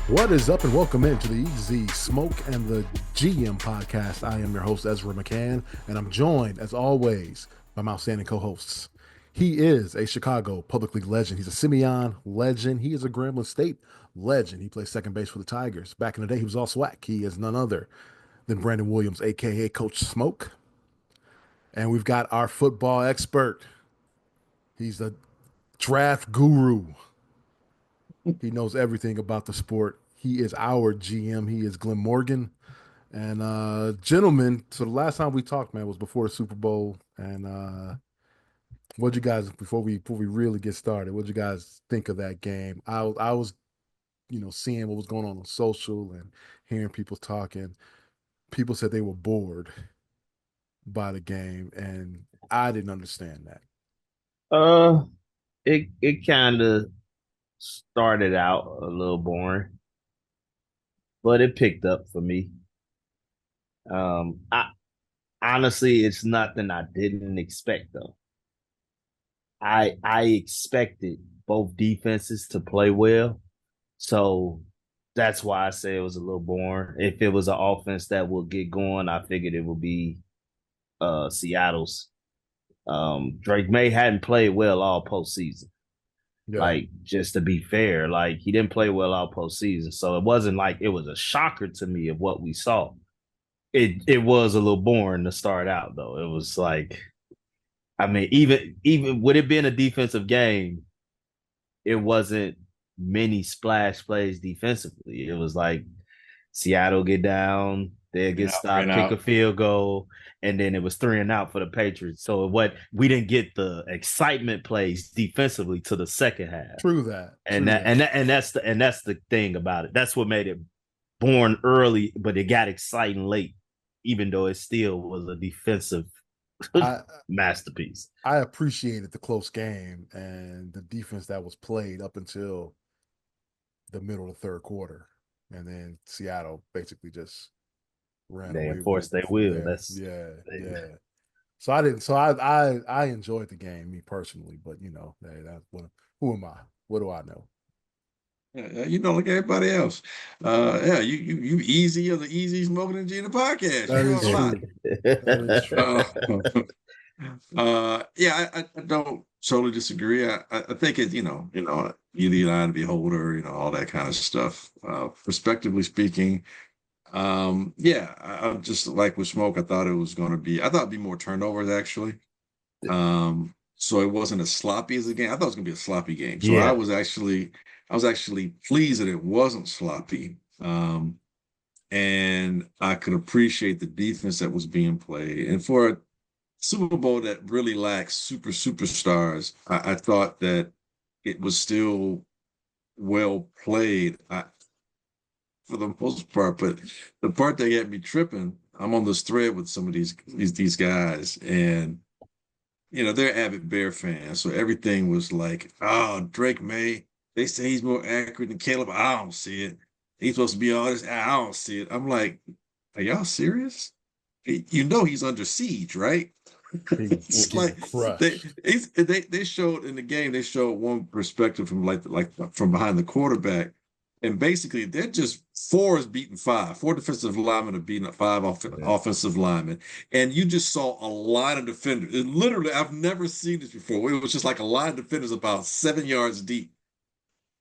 What is up, and welcome into the Easy Smoke and the GM podcast. I am your host, Ezra McCann, and I'm joined, as always, by my outstanding co-hosts. He is a Chicago Public League legend. He's a Simeon legend. He is a Grambling State legend. He plays second base for the Tigers. Back in the day, he was all SWAC. He is none other than Brandon Williams, a.k.a. Coach Smoke. And we've got our football expert. He's the draft guru. He knows everything about the sport. He is our GM. He is Glenn Morgan. And gentlemen, so the last time we talked, man, was before the Super Bowl. And what'd you guys before we really get started? What'd you guys think of that game? I was seeing what was going on social and hearing people talking. People said they were bored by the game, and I didn't understand that. Uh, it kind of started out a little boring, but it picked up for me. I honestly, it's nothing I didn't expect though. I expected both defenses to play well, so that's why I say it was a little boring. If it was an offense that would get going, I figured it would be Seattle's. Drake May hadn't played well all postseason. Yeah, Like, just to be fair, like he didn't play well all postseason. So it wasn't like it was a shocker to me of what we saw. It was a little boring to start out though. It was like, I mean, even with it being a defensive game, it wasn't many splash plays defensively. It was like Seattle get down, they'll Three get and out, three stopped, and kick a out. field goal, and then it was 3-and-out for the Patriots. So what we didn't get the excitement plays defensively to the second half. true that. And True that that. that's the thing about it. That's what made it born early, but it got exciting late, even though it still was a defensive I masterpiece. I appreciated the close game and the defense that was played up until the middle of the third quarter, and then Seattle basically just ran They away with enforced their from will. there. Yeah, yeah. So I didn't. So I enjoyed the game, me personally, but hey, that's what. Who am I? What do I know? Yeah, you know, like everybody else. Yeah, you easy of the easy smoking and Gina podcast. You That know is a lot. true. That is true. Uh, yeah, I don't totally disagree. I think it, you the eye of the beholder, all that kind of stuff. Prospectively speaking, yeah, I just like with smoke. I thought it'd be more turnovers actually. So it wasn't as sloppy as a game. I thought it was gonna be a sloppy game. So Yeah. I was actually pleased that it wasn't sloppy. And I could appreciate the defense that was being played. And for a Super Bowl that really lacks superstars, I thought that it was still well played for the most part. But the part that got me tripping, I'm on this thread with some of these guys, and they're avid Bear fans, so everything was like, oh, Drake May. They say he's more accurate than Caleb. I don't see it. He's supposed to be all this. I don't see it. I'm like, are y'all serious? You know he's under siege, right? He's It's getting like they crushed. they showed in the game. They showed one perspective from like from behind the quarterback, and basically they're just four is beating five. Four defensive linemen are beating up five offensive linemen, and you just saw a line of defenders. It literally, I've never seen this before. It was just like a line of defenders about 7 yards deep.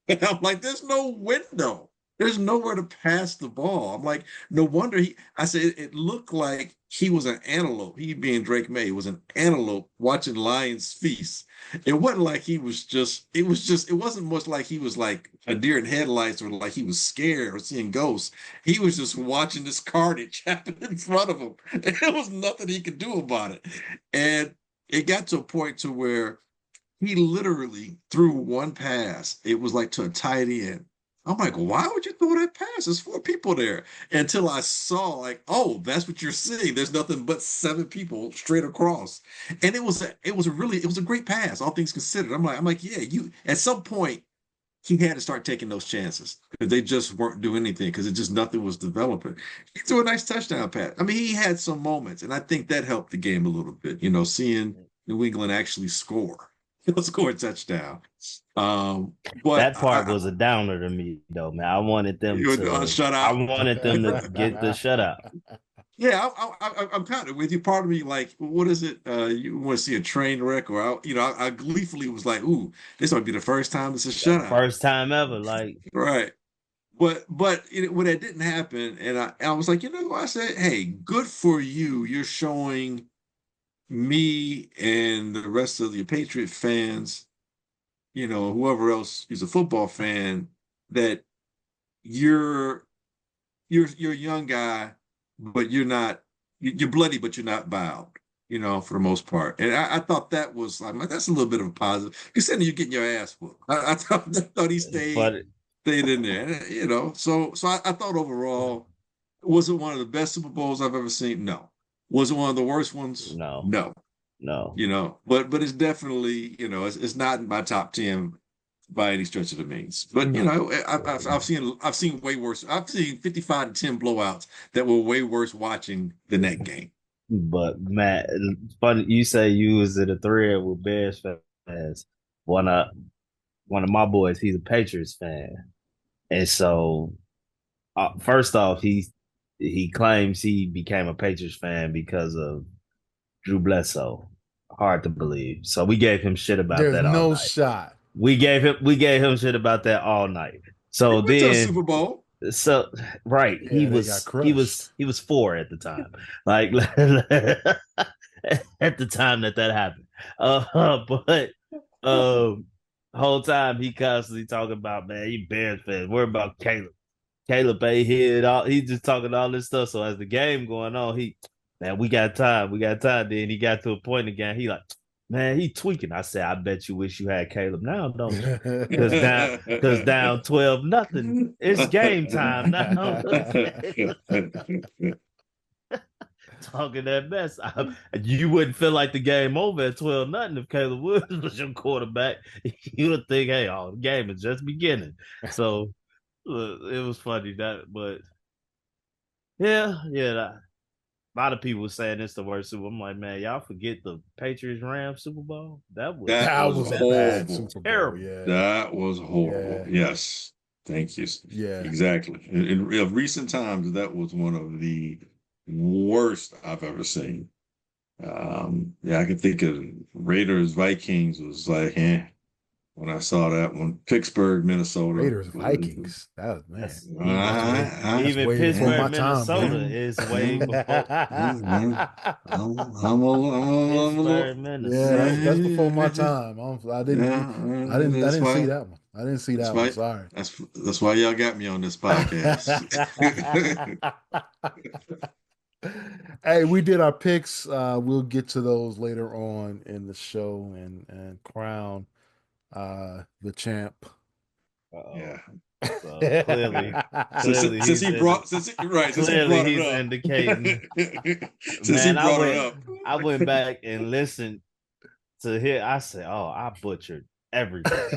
And I'm like, there's no window. There's nowhere to pass the ball. I'm like, no wonder I said it looked like he was an antelope. He being Drake May was an antelope watching lions feast. It wasn't like it wasn't much like he was like a deer in headlights or like he was scared or seeing ghosts. He was just watching this carnage happen in front of him. And there was nothing he could do about it. And it got to a point to where he literally threw one pass. It was like to a tight end. I'm like, why would you throw that pass? There's four people there. Until I saw, like, oh, that's what you're seeing. There's nothing but seven people straight across. And it was a great pass, all things considered. I'm like, yeah, you at some point he had to start taking those chances because they just weren't doing anything because it just nothing was developing. He threw a nice touchdown pass. I mean, he had some moments, and I think that helped the game a little bit, seeing New England actually score. He'll score a touchdown. But That part was a downer to me, though, man. I wanted them shut I out. wanted them to get the shutout. Yeah, I'm kind of with you. Part of me, like, what is it? You want to see a train wreck, or I gleefully was like, "Ooh, this might be the first time it's a shutout." First time ever, like Right. But when that didn't happen, and I was like, I said, "Hey, good for you. You're showing me and the rest of the Patriot fans, whoever else is a football fan, that you're you're a young guy, but you're bloody, but you're not bowed, for the most part." And I thought that was like, that's a little bit of a positive. Considering you're getting your ass whooped. I thought he but stayed in there, So I thought overall, was it one of the best Super Bowls I've ever seen? No. Was it one of the worst ones? no, No. no. But it's definitely, it's not in my top 10 by any stretch of the means. But I've seen way worse. I've seen 55-10 blowouts that were way worse watching than that game. But Matt, funny you say you was in a thread with Bears fans. One of one of my boys, he's a Patriots fan, and so first off, he claims he became a Patriots fan because of Drew Bledsoe. Hard to believe. So we gave him shit about There's that all no night. shot. We gave him shit about that all night. So He went to the then Super Bowl. so right, Yeah, he they got was he was crushed. he was 4 at the time. Like at the time that happened. But whole time he constantly talking about, man, you Bears fans, worry about Caleb. Caleb A hit all he's just talking all this stuff. So as the game going on, man, we got time. Then he got to a point again. He like, man, he tweaking. I said, I bet you wish you had Caleb now, don't you? Because down 12-0. It's game time now. Talking that mess. You wouldn't feel like the game over at 12-0 if Caleb Woods was your quarterback. You would think, hey, the game is just beginning. So it was funny but yeah, a lot of people saying it's the worst Super Bowl. I'm like, man, y'all forget the Patriots Rams Super Bowl? That was That was was a bad horrible. Super Bowl. terrible. Yeah. That was horrible. Yeah. Yes. Thank you. Yeah. Exactly. In recent times, that was one of the worst I've ever seen. I can think of Raiders Vikings was like, when I saw that one. Pittsburgh, Minnesota. Raiders, Vikings. That was, man. That's way even before Pittsburgh, my time, Minnesota man. is way before Pittsburgh, Yeah, Minnesota. that's before my time. I didn't see that one. I didn't see that one. Sorry. That's why y'all got me on this podcast. Hey, we did our picks. We'll get to those later on in the show and crown the champ. Yeah. So clearly Since he brought he's it up. indicating. Since he brought it up. I went back and listened to hear. I said, "Oh, I butchered everything."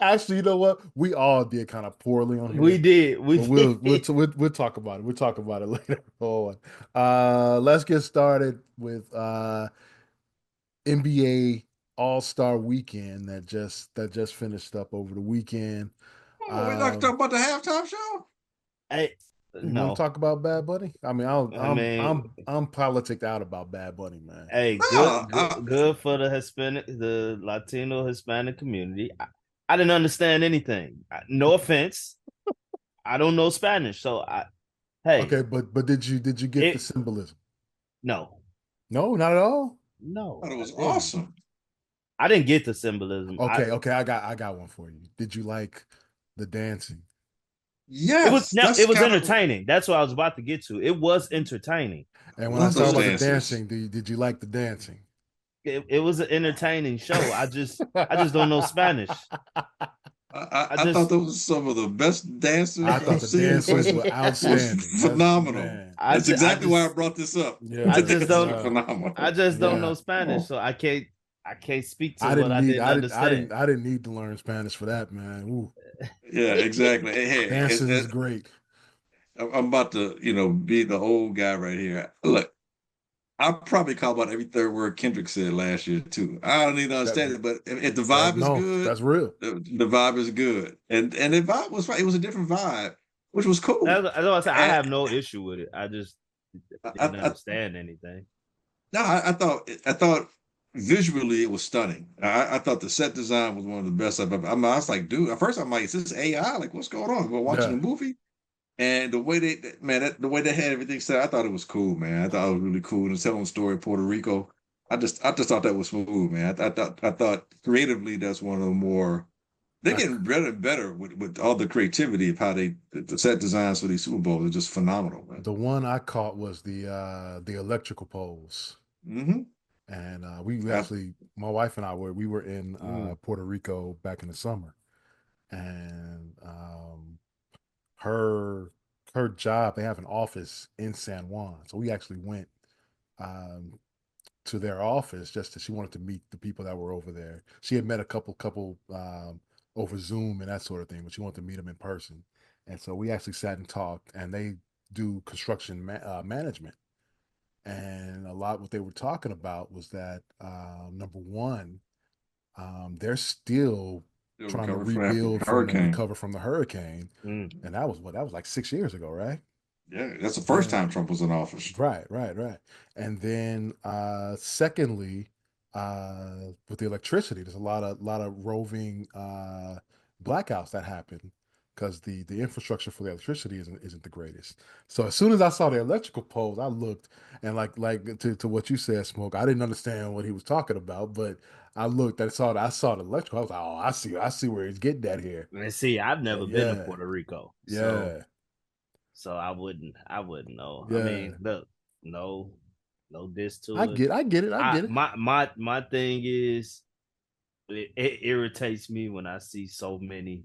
Actually, you know what? We all did kind of poorly on here. We did. We'll talk about it. We'll talk about it later on. Let's get started with NBA All-Star Weekend that just finished up over the weekend. Oh, we're not talking about the halftime show. Hey, you want to talk about Bad Bunny? I mean, I'm politicked out about Bad Bunny, man. Hey, good for the Latino Hispanic community. I didn't understand anything. No offense, I don't know Spanish, so okay, but did you get the symbolism? No, not at all. No, I thought it was awesome. I didn't get the symbolism. Okay, I got one for you. Did you like the dancing? Yes, it was entertaining. That's what I was about to get to. It was entertaining. And when I saw about the dancing, did you like the dancing? It was an entertaining show. I just don't know Spanish. I thought those were some of the best dancers. I thought the dancers were outstanding. Phenomenal. That's exactly why I brought this up. Yeah, I just don't know Spanish, so I can't speak to what I didn't understand. I didn't need to learn Spanish for that, man. Ooh. Yeah, exactly. Hey, dancing is great. I'm about to, be the old guy right here. Look, I probably caught about every third word Kendrick said last year too. I don't even That understand it, but if the that vibe is no, good, that's real. the vibe is good, and the vibe was right. It was a different vibe, which was cool. That's what I said. I And have no issue with it. I just didn't I understand anything. no, I thought visually it was stunning. I thought the set design was one of the best I've ever. I was like, dude, at first I'm like, is this AI? Like, what's going on? We're watching Yeah. a movie, and the way the way they had everything set, I thought it was cool, man. I thought it was really cool. And telling the story of Puerto Rico, I just thought that was smooth, man. I thought creatively that's one of the more. They're I, getting better and better with all the creativity of how the set designs for these Super Bowls are just phenomenal, man. the one I caught was the electrical poles. Mm-hmm. And we actually, my wife and I we were in Mm. Puerto Rico back in the summer, and her her job, they have an office in San Juan, so we actually went um, to their office just she wanted to meet the people that were over there. She had met a couple over Zoom and that sort of thing, but she wanted to meet them in person, and so we actually sat and talked. And they do construction management, and a lot what they were talking about was that number one, they're still Still trying to recover from that rebuild from and hurricane. recover from the hurricane, Mm. and that was what that was like 6 years ago, right? Yeah, that's the first Yeah, time Trump was in office. right. And then secondly, with the electricity, there's a lot of roving blackouts that happen because the infrastructure for the electricity isn't the greatest. So as soon as I saw the electrical poles, I looked, and like to what you said, Smoke. I didn't understand what he was talking about, but I looked, I saw the electrical. I was like, oh, I see where he's getting at here. And see, I've Yeah, never been to yeah, Puerto Rico, so yeah, I wouldn't know. I yeah. mean, look, no, no diss I to it. get, I get it, I I get it. my thing is it irritates me when I see so many,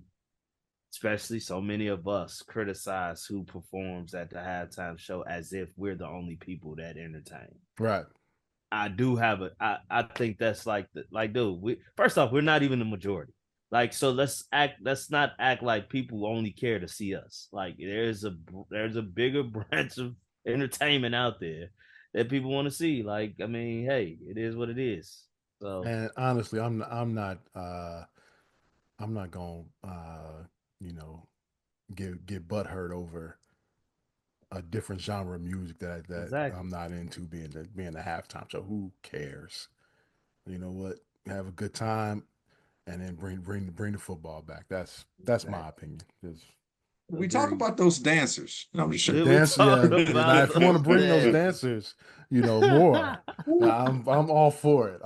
especially so many of us, criticize who performs at the halftime show as if we're the only people that entertain. Right. I do have I think that's like dude, we first off, we're not even the majority. Like, so let's not act like people only care to see us. Like, there's a bigger branch of entertainment out there that people want to see. Like, I mean, hey, it is what it is. So And honestly, I'm not going you know get butt hurt over a different genre of music that exactly. I'm not into being the halftime show. Who cares? You know what? Have a good time and then bring the football back. That's my Exactly. opinion. Just We talk Agreed. about those dancers. No, I'm just the sure. Did we dance, talk yeah. Now, about if you want to those bring those dances? dancers, more, I'm all for it.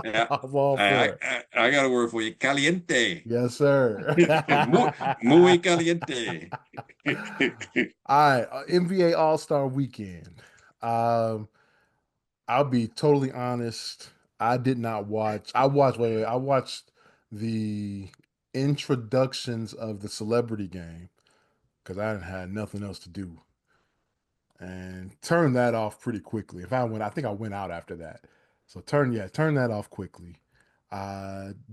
Yeah, I'm all for it. I got a word for you. Caliente. Yes, sir. muy, muy caliente. All right, NBA All Star Weekend. Um, I'll be totally honest. I did not watch. I watched the introductions of the celebrity game because I didn't had nothing else to do, and turned that off pretty quickly. If I went, I think I went out after that. So turn that off quickly.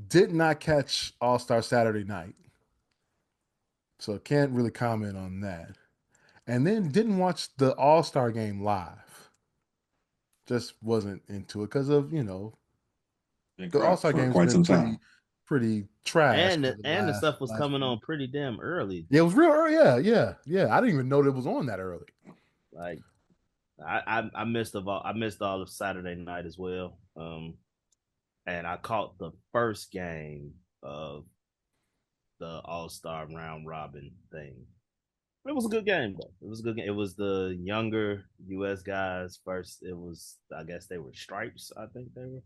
Did not catch All Star Saturday Night, so can't really comment on that. And then didn't watch the All Star game live. Just wasn't into it because of Been the All crap Star for game's quite been some time. pretty trash and for the, the and the last stuff was last coming few. on pretty damn early. Yeah, it was real early. Yeah. I didn't even know that it was on that early. Like, I missed I missed all of Saturday night as well. And I caught the first game of the All Star round robin thing. It was a good game though. It was a good game. It was the younger U.S. guys first. It was, I guess they were Stripes. I think they were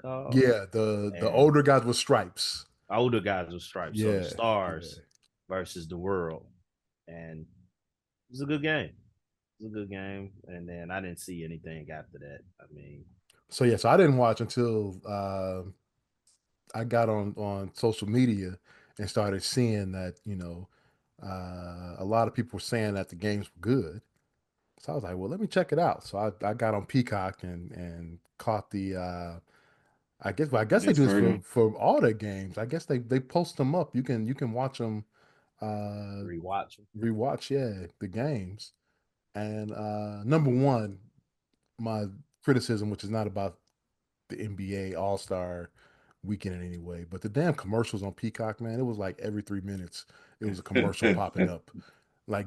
called, Yeah, the and older guys with stripes. older guys with Stripes. So the Yeah, yeah. Stars versus the World, and it was a good game. It was a good game, and then I didn't see anything after that. I mean, So I didn't watch until I got on social media and started seeing that a lot of people were saying that the games were good. So I was like, well, let me check it out. So I got on Peacock and caught the I guess they It's do this very for all their games. I guess they post them up. You can watch them uh rewatch. rewatch the games. And number one, my criticism, which is not about the NBA All Star weekend in any way, but the damn commercials on Peacock, man, it was like every 3 minutes it was a commercial popping up. Like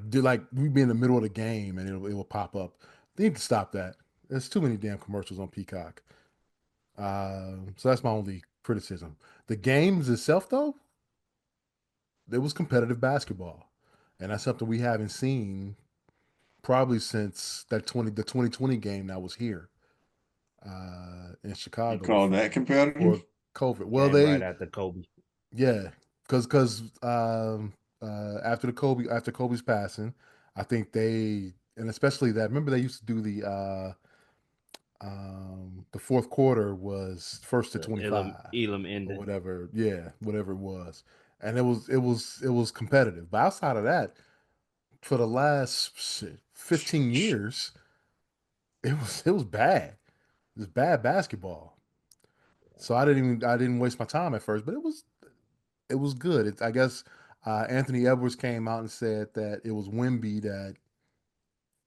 we'd be in the middle of the game and it will pop up. They need to stop that. There's too many damn commercials on Peacock. So that's my only criticism. The games itself, though, it was competitive basketball, and that's something we haven't seen probably since the 2020 game that was here in You Chicago call that before competitive? COVID. Well, Came right they after Kobe. yeah, because after Kobe's passing, I think they and especially that remember they used to do the fourth quarter was first to The 25 Elam or ending. whatever. Yeah, whatever it was. And it was competitive. But outside of that, for the last 15 years, it was bad. It was bad basketball. So I didn't waste my time at first, but it was good. I guess Anthony Edwards came out and said that it was Wemby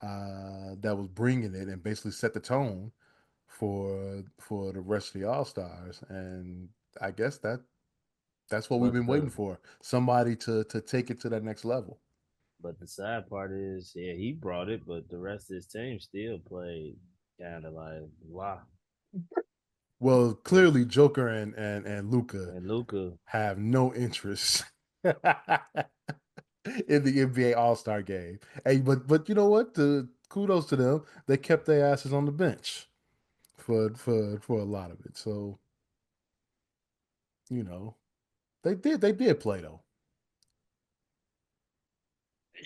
that was bringing it and basically set the tone for the rest of the All Stars, and I guess that's what we've But been waiting the for. Somebody to take it to that next level. but the sad part is, yeah, he brought it, but the rest of his team still played kind of like wow. Well, clearly Joker and Luca And Luca, have no interest in the NBA All Star game. Hey, but you know what? Kudos to them. They kept their asses on the bench for a lot of it. So you know they did play though.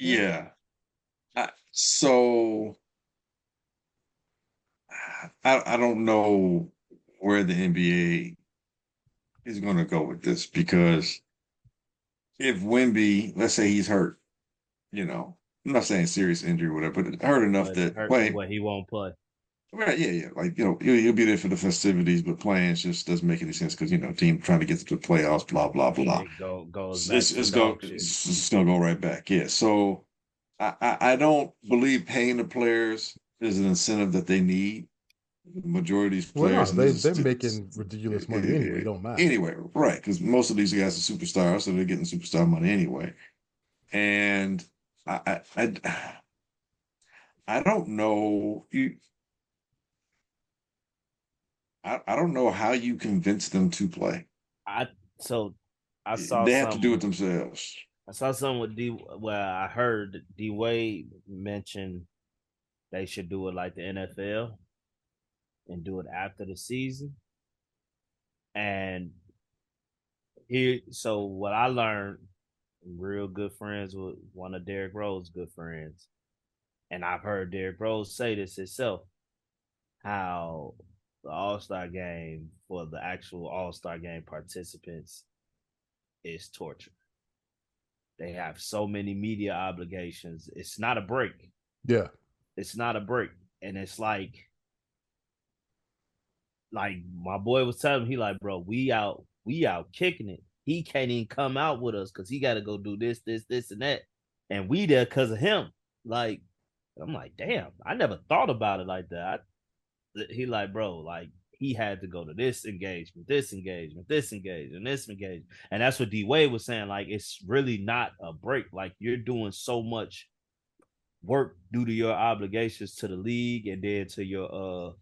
Yeah. So I don't know where the NBA is going to go with this because if Wimby, let's say he's hurt, I'm not saying serious injury or whatever, but hurt enough but that hurt to play, what he won't play. right? Yeah, yeah. Like he'll be there for the festivities, but playing just doesn't make any sense because team trying to get to the playoffs, blah blah blah. It goes It's back it's, to it's go dog shit. it's, it's gonna go right back. Yeah. So I don't believe paying the players is an incentive that they need. The majority of these Well, no, players, and this they're is making ridiculous money anyway. It don't matter. anyway, right? Because most of these guys are superstars, so they're getting superstar money anyway. And I don't know I don't know how you convince them to play. I so I saw They have to do it some. themselves. I saw some with D. Well, I heard D Wade mention they should do it like the NFL and do it after the season. And here, so what I learned, I'm real good friends with one of Derrick Rose's good friends, and I've heard Derrick Rose say this himself, how the All Star game for the actual All Star game participants is torture. They have so many media obligations. It's not a break. Yeah. It's not a break, and it's like my boy was telling me, he like, bro, we out kicking it. He can't even come out with us because he got to go do this, and that, and we there because of him. Like, I'm like, damn, I never thought about it like that. He like, bro, like he had to go to this engagement, this engagement, this engagement, this engagement, and that's what D Wade was saying. Like, it's really not a break. Like, you're doing so much work due to your obligations to the league and then to your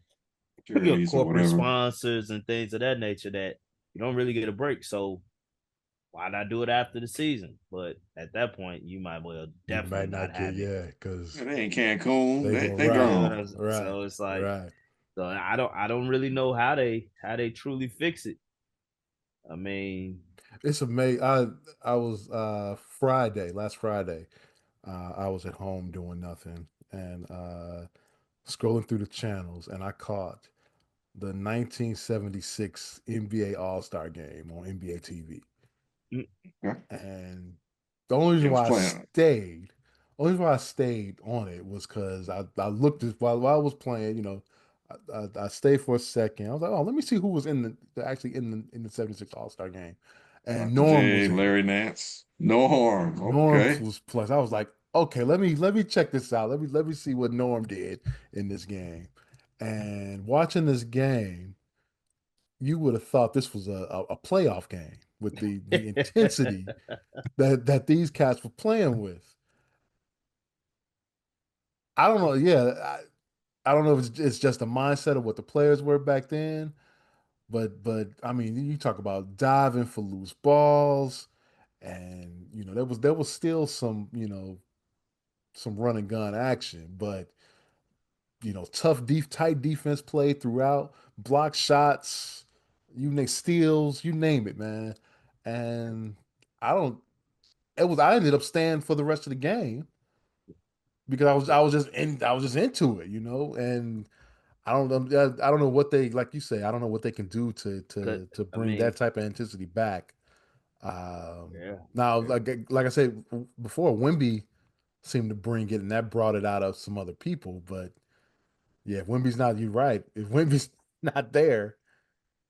Charities or corporate whatever. sponsors and things of that nature that you don't really get a break. So why not do it after the season? But at that point, you might well You definitely might not not get have it. because Yeah, they ain't Cancun. they They go they You right, know what gone. I'm saying? right, So it's like, right. so I don't really know how they truly fix it. I mean, It's amazing. I was last Friday. I was at home doing nothing and scrolling through the channels, and I caught the 1976 NBA All Star Game on NBA TV. mm, Yeah, And the only reason it was why I playing. stayed, only reason why I stayed on it was because I looked at while I was playing, I stayed for a second. I was like, oh, let me see who was actually in the 76 All Star game. And Dr. Norm was J, in it. Larry Nance. No harm. Norm Okay. was plus. I was like, okay, let me check this out. Let me see what Norm did in this game. And watching this game, you would have thought this was a playoff game with the intensity that these cats were playing with. I don't know. Yeah, I don't know if it's just a mindset of what the players were back then, but I mean, you talk about diving for loose balls, and there was still some some run and gun action, but tight defense play throughout, block shots, steals, you name it, man. And I don't. I ended up staying for the rest of the game because I was just into it, and I don't know what they like you say. I don't know what they can do to Cause to to I bring mean, that type of intensity back. yeah, Now, Yeah. like I said before, Wimby seemed to bring it, and that brought it out of some other people. But yeah, if Wimby's not, you're right. If Wimby's not there,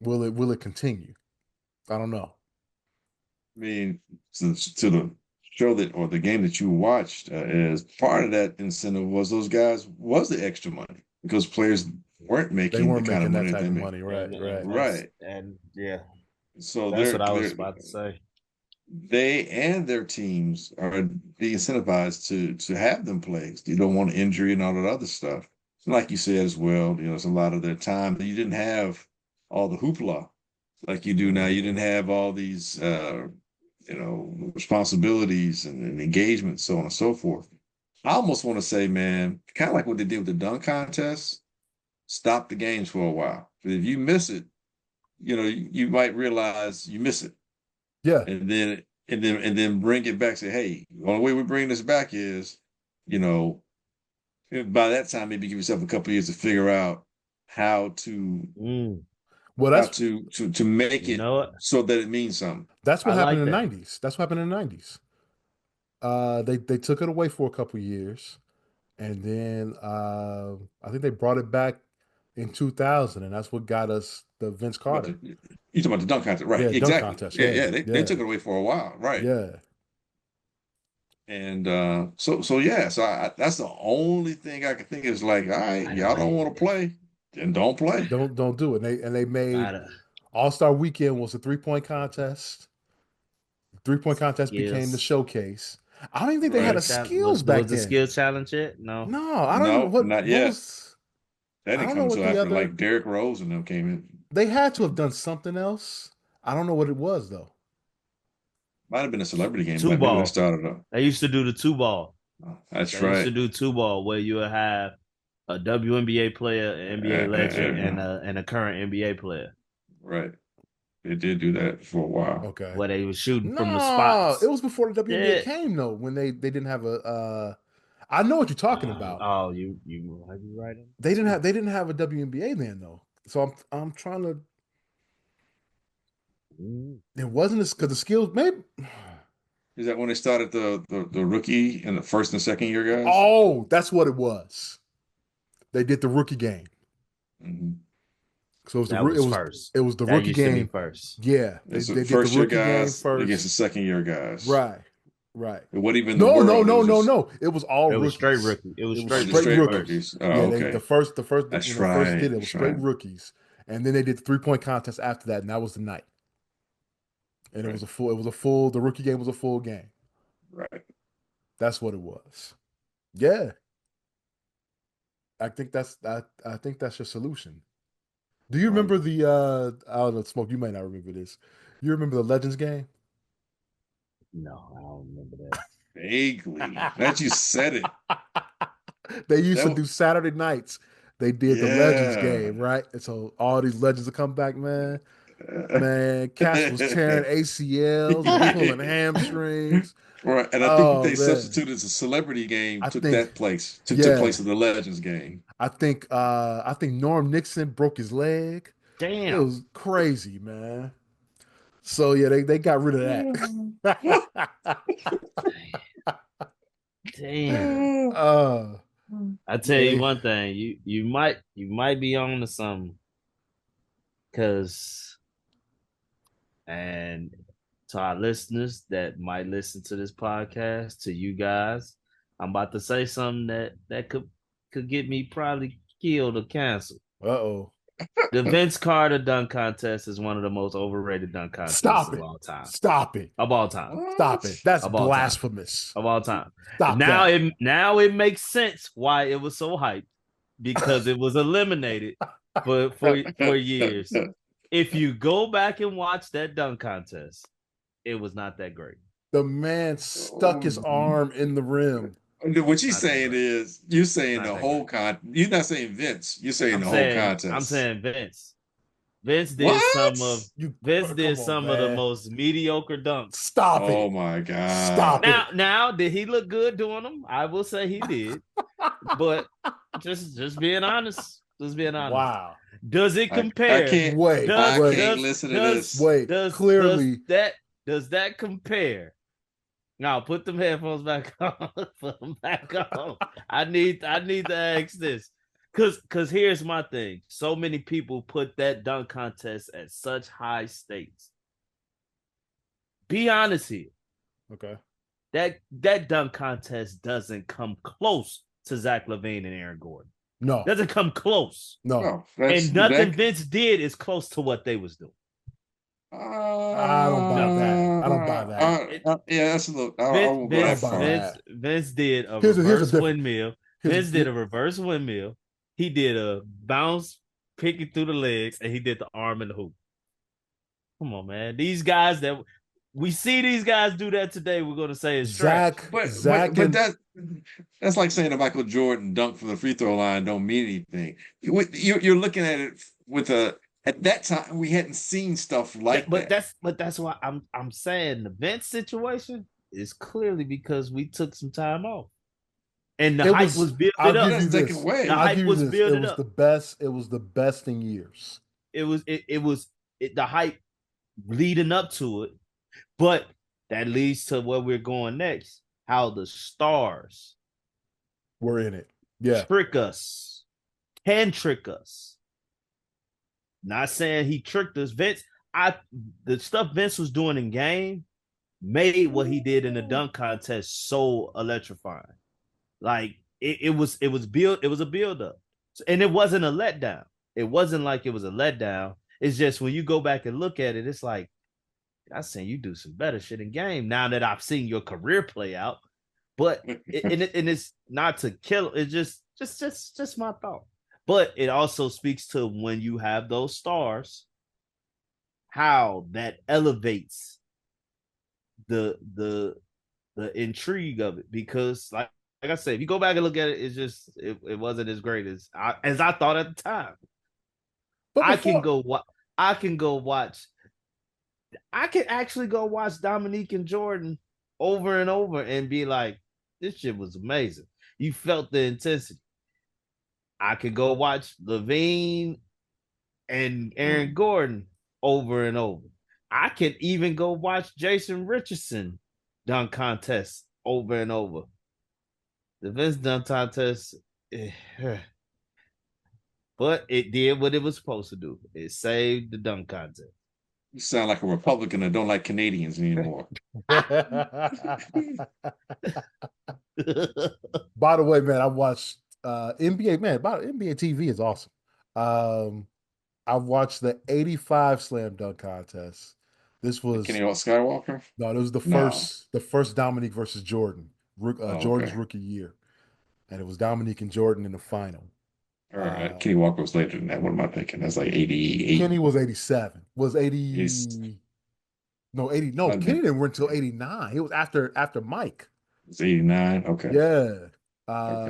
will it continue? I don't know. I mean, to the show that or the game that you watched, as part of that incentive was those guys was the extra money because players weren't They making the weren't kind of making that money that type they of make. money, right? and Right. that's Right. and yeah, So that's they're what I was they're about to say. they and their teams are de-incentivized to have them play. You don't want injury and all that other stuff. And like you said as well, it's a lot of their time that you didn't have all the hoopla like you do now. You Mhm. didn't have all these responsibilities and engagement, so on and so forth. I almost want to say, man, kind of like what they did with the dunk contest, stop the games for a while. If you miss it, you might realize you miss it Yeah. and then bring it back. Say, hey, the only way we bring this back is, you know, by that time maybe give yourself a couple of years to figure out how to Mm, Well, how that's to make you it know what? so that it means something. that's I what happened like in the that. '90s. That's what happened in the '90s. They took it away for a couple years, and then I think they brought it back in 2000, and that's what got us the Vince But Carter. you talking about the dunk contest, right? Yeah, dunk Exactly. contest. Yeah, Yeah, yeah. They yeah, took it away for a while, right? yeah. And so yeah. So that's the only thing I can think is like, all right, By the y'all don't way, want to play, then don't play. Don't do it. And they by made the All-Star Weekend was a 3-point contest. 3-point contest became the skills, showcase. I don't even think they had Right? a skill challenge was skills back was the then. skill challenge it? No. No, I don't even No, not what yet. was That I didn't don't come know what until the after other like Derrick Rose and them came in. they had to have done something else. I don't know what it was though. Might have been a celebrity game, Two but maybe that ball. started up. They used to do the two ball. That's They used to right. do two ball where you would have a WNBA player, an NBA legend, and a current NBA player Right. They did do that for a while. Okay. where they were shooting from the No, it spots. was before the WNBA Yeah. came though, when they didn't have a I know what you're talking about. Oh, you might be right on They didn't too. have they didn't have a WNBA then though. So I'm trying to Mm. it wasn't as because the skills maybe Is that when they started the rookie and the first and second year guys? oh, that's what it was. They did the rookie game. Mm-hmm. So it was the That roo- was first. it was the That rookie used to be game. first. Yeah, they It's the they did the first year rookie game guys against the first. second year guys. Right, right. It wasn't even the No, no, world. It no, was no, just no. It was all It was straight rookies. rookie. It was It was oh, straight just straight rookie straight first. rookies. rookies. Oh, Yeah, okay. the first That's when they first right. did it, it was That's straight right. rookies, and then they did the 3-point contest after that, and that was the night. And it Right. was a full. It was a full. The rookie game was a full game. Right. That's what it was. Yeah, I think that's your solution. Do you Right. remember the I don't know, Smoke, you may not remember this. You remember the Legends game? No, I don't remember that. Vaguely. That you said it. They used That to was, do Saturday nights. They did the Legends yeah. game, right? And so all these legends would come back, man. Man, Cass was tearing ACLs and pulling hamstrings. Right. And I think that Oh they man. substituted as a celebrity game I took think that place, took yeah. place of the Legends game. I think Norm Nixon broke his leg. It Damn. was crazy, man. So yeah, they got rid of that. Damn. uh I tell you yeah. one thing, you might be on to something, cause and to our listeners that might listen to this probably get me killed or canceled. Uh-oh. The Vince Carter dunk contest is one of the most overrated dunk contests Stop of it. all time. Stop it. Of all time. Stop it. That's Of all time. blasphemous. Of all time. Stop now that. it makes sense why it was so hyped, because it was eliminated for years. If you go back and watch that dunk contest, it was not that great. The man stuck his arm in the rim. What you're saying is, you're saying the whole you're not saying Vince. You're saying the whole contest. I'm saying Vince. Vince did What? some of the man. most mediocre dunks. Stop it. Oh my God. Stop it. Now, did he look good doing them? I will say he did. But just being honest. Just being honest. Wow. Does it compare? I can't listen to this. Wait, clearly. Does that compare? Now put them headphones back on. Put them back on. I need to ask this. Cause here's my thing. So many people put that dunk contest at such high stakes. Be honest here. Okay. That dunk contest doesn't come close to Zach LaVine and Aaron Gordon. No. Doesn't come close. No. And nothing Vince did is close to what they was doing. I don't buy that. I don't buy that. Yeah, that's a little. Vince did a reverse windmill. Vince did a reverse windmill. He did a bounce, kicking through the legs, and he did the arm in the hoop. Come on, man. These guys that we see these guys do that today, we're going to say it's Zach. But that's like saying a Michael Jordan dunk from the free throw line don't mean anything. You're looking at it with at that time we hadn't seen stuff like that. But that's why I'm saying the Vince situation is clearly because we took some time off. And the hype was built up. The hype was built up. It was the best in years. The hype leading up to it. But that leads to where we're going next. How the stars were in it. Yeah. Can trick us. Not saying he tricked us. The stuff Vince was doing in game made what he did in the dunk contest so electrifying. Like it was a build up. And it wasn't a letdown. It wasn't like it was a letdown. It's just when you go back and look at it, it's like, I seen you do some better shit in game now that I've seen your career play out. But it's not to kill. It's just my thought. But it also speaks to when you have those stars, how that elevates the intrigue of it. Because like I said, if you go back and look at it, it wasn't as great as I thought at the time. But I can actually go watch Dominique and Jordan over and over and be like, this shit was amazing. You felt the intensity. I could go watch LaVine and Aaron Gordon over and over. I could even go watch Jason Richardson dunk contest over and over. The Vince dunk contest, but it did what it was supposed to do. It saved the dunk contest. You sound like a Republican that don't like Canadians anymore. By the way, man, I watched NBA. Man, NBA TV is awesome. I watched the '85 slam dunk contest. This was Kenny Skywalker. No, it was the first Dominique versus Jordan, Jordan's rookie year, and it was Dominique and Jordan in the final. All right, Kenny Walker was later than that. What am I thinking? That's like 88. Kenny was 87. Was 80? No, 80. No, Kenny didn't win until 89. It was after Mike. It was 89. Okay. Yeah.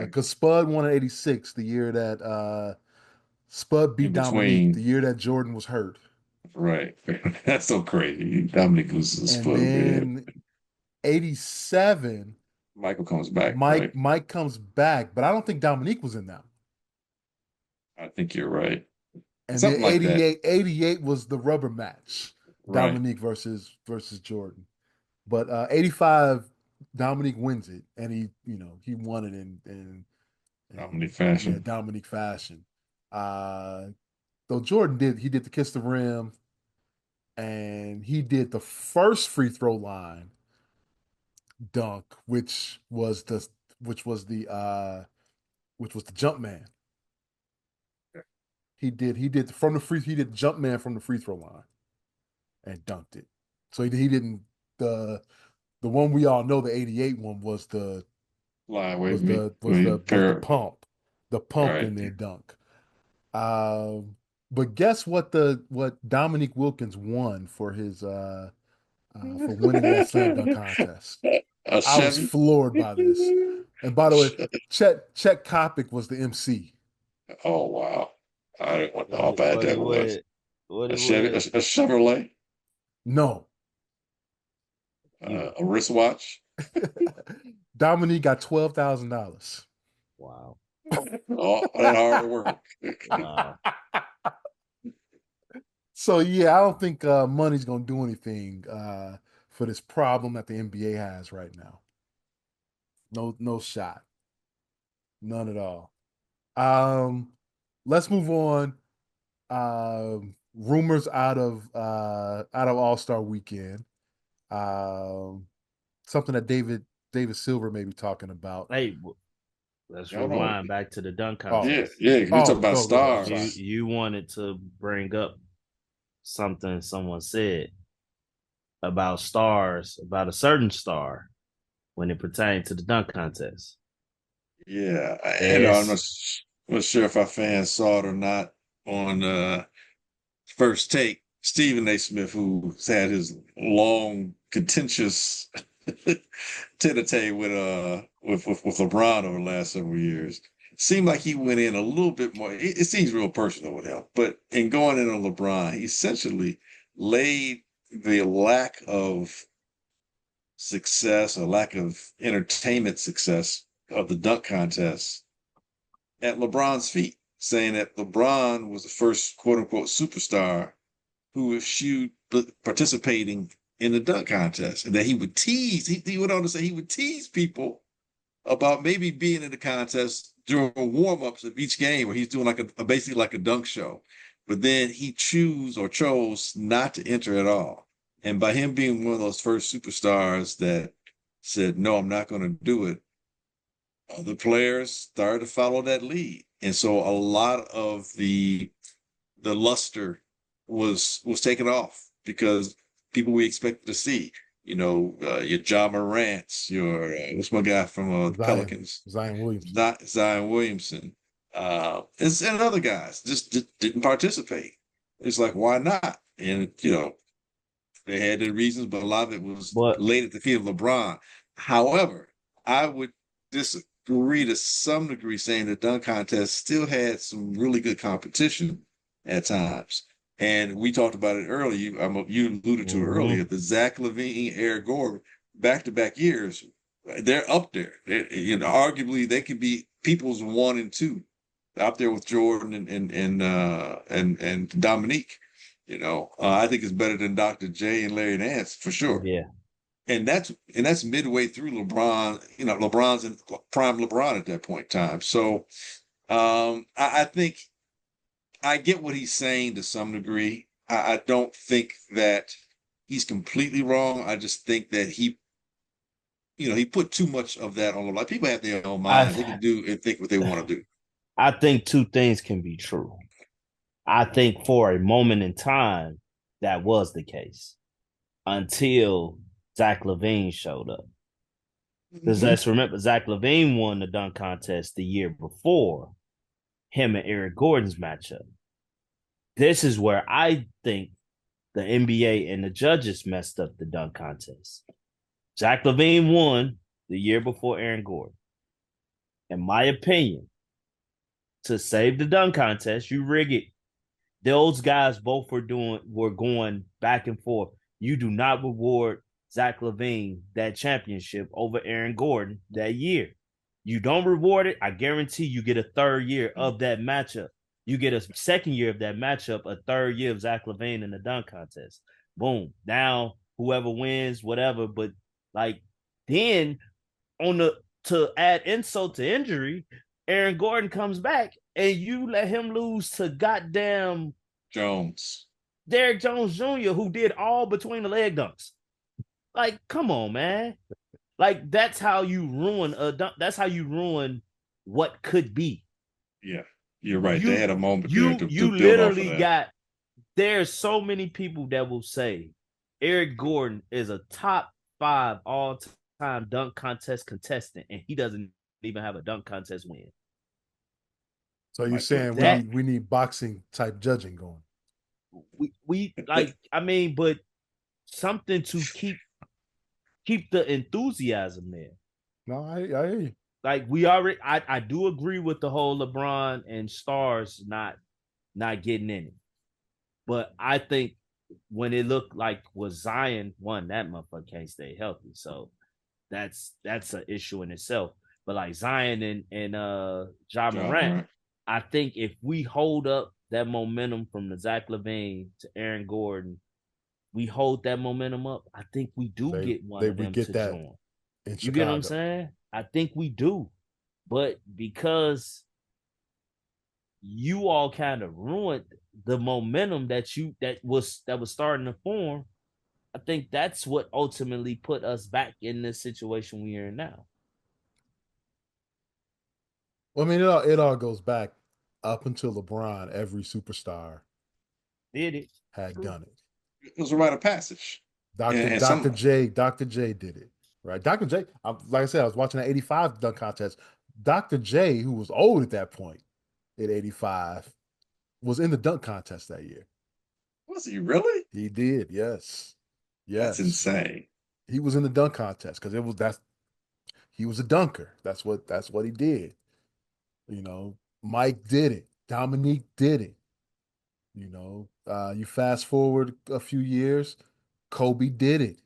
Because Spud won in 86, the year that Spud beat Dominique, the year that Jordan was hurt. Right. That's so crazy. Dominique loses Spud. And then 87. Michael comes back. Mike comes back, but I don't think Dominique was in that. I think you're right. And then 88 was the rubber match. Right. Dominique versus Jordan. But 85, Dominique wins it. And he won it in Dominique fashion. Yeah, Dominique fashion. Though Jordan did the kiss the rim, and he did the first free throw line dunk, which was the jump man. He did from the free. He did jump man from the free throw line and dunked it. So he didn't the one we all know, the 88 one was Line was with me. the was We the was the pair. pump, the pump Right. and then dunk. But guess what Dominique Wilkins won for winning that slam dunk contest. A I was Chevy. floored by this. And by the way, Chet Kopic was the MC. Oh wow! I didn't know What how it, bad what it that was. would, what A it Chevy, would. a Chevrolet, No. a wristwatch. Dominique got $12,000. Wow, All that hard work. wow. So yeah, I don't think money's gonna do anything for this problem that the NBA has right now. No shot. None at all. Um, let's move on. Rumors out of All-Star weekend. Um, something that David Silver may be talking about. Hey, let's Y'all know. rewind back to the dunk Oh, Yeah, contest. yeah. We talk oh, about go ahead. I'm You sorry. stars. you wanted to bring up something someone said about stars, about a certain star when it pertained to the dunk contest. Yeah, I'm Yes. not sure if our fans saw it or not on First Take. Stephen A. Smith, who's had his long, contentious tete-a-tete with LeBron over the last several years, seemed like he went in a little bit more. It seems real personal with him, but in going in on LeBron, he essentially laid the lack of success or lack of entertainment success of the dunk contest at LeBron's feet, saying that LeBron was the first quote unquote superstar who eschewed participating in the dunk contest, and that he would tease. He went on to say he would tease people about maybe being in the contest during warm-ups of each game, where he's doing like basically like a dunk show, but then he chose not to enter at all. And by him being one of those first superstars that said, "No, I'm not going to do it," other players started to follow that lead, and so a lot of the luster was taken off because people we expected to see, your John Morant's, your what's my guy from the Pelicans, Zion Williamson. Zion Williamson, and other guys just didn't participate. It's like, why not? And they had their reasons, but a lot of it was But laid at the feet of LeBron. However, I would disagree to some degree, saying the dunk contest still had some really good competition at times. And we talked about it earlier. You alluded to it earlier. The Zach LaVine, Eric Gordon, back-to-back years, they're up there. Arguably they could be people's 1 and 2, up there with Jordan and Dominique. I think it's better than Dr. J and Larry Nance for sure. yeah, And that's midway through LeBron. LeBron's in prime LeBron at that point in time. So I think I get what he's saying to some degree. I don't think that he's completely wrong. I just think that he put too much of that on the line. People have their own mind. They can do and think what they want to do. I think two things can be true. I think for a moment in time, that was the case until Zach LaVine showed up. Because let's remember, Zach LaVine won the dunk contest the year before him and Eric Gordon's matchup. This is where I think the NBA and the judges messed up the dunk contest. Zach LaVine won the year before Aaron Gordon. In my opinion, to save the dunk contest, you rig it. Those guys both were going back and forth. You do not reward Zach LaVine that championship over Aaron Gordon that year. You don't reward it, I guarantee you get a third year of that matchup. You get a second year of that matchup, a third year of Zach LaVine in the dunk contest. Boom. Now whoever wins, whatever. But then to add insult to injury, Aaron Gordon comes back and you let him lose to goddamn Derrick Jones Jr., who did all between the leg dunks. Come on, man. That's how you ruin a dunk. That's how you ruin what could be. Yeah. You're right. They You had a moment there you to you build off of literally that. got there's so many people that will say Eric Gordon is a top 5 all-time dunk contest contestant, and he doesn't even have a dunk contest win. So you're Might do it saying That we need boxing type judging going? we like, I mean, but something to keep the enthusiasm there. No, I hear you. Like we already, I do agree with the whole LeBron and stars not getting in it, but I think when it looked like was Zion won, that motherfucker can't stay healthy, so that's an issue in itself. But like Zion and Ja John Morant, Morant. I think if we hold up that momentum from the Zach LaVine to Aaron Gordon, we hold that momentum up, I think we do get one of We them get to that join. in You get what I'm Chicago. saying? I think we do. But because you all kind of ruined the momentum that was starting to form, I think that's what ultimately put us back in this situation we are in now. Well, I mean, it all goes back up until LeBron. Every superstar Did it? had True. done it. It was a rite of passage. Doctor And Doctor some J Doctor J did it, right? Doctor J. Like I said, I was watching that '85 dunk contest. Doctor J, who was old at that point in '85, was in the dunk contest that year. was he really? He did, yes, That's yes. insane. He was in the dunk contest because he was a dunker. That's what he did. You know, Mike did it. Dominique did it. You fast forward a few years, Kobe did it.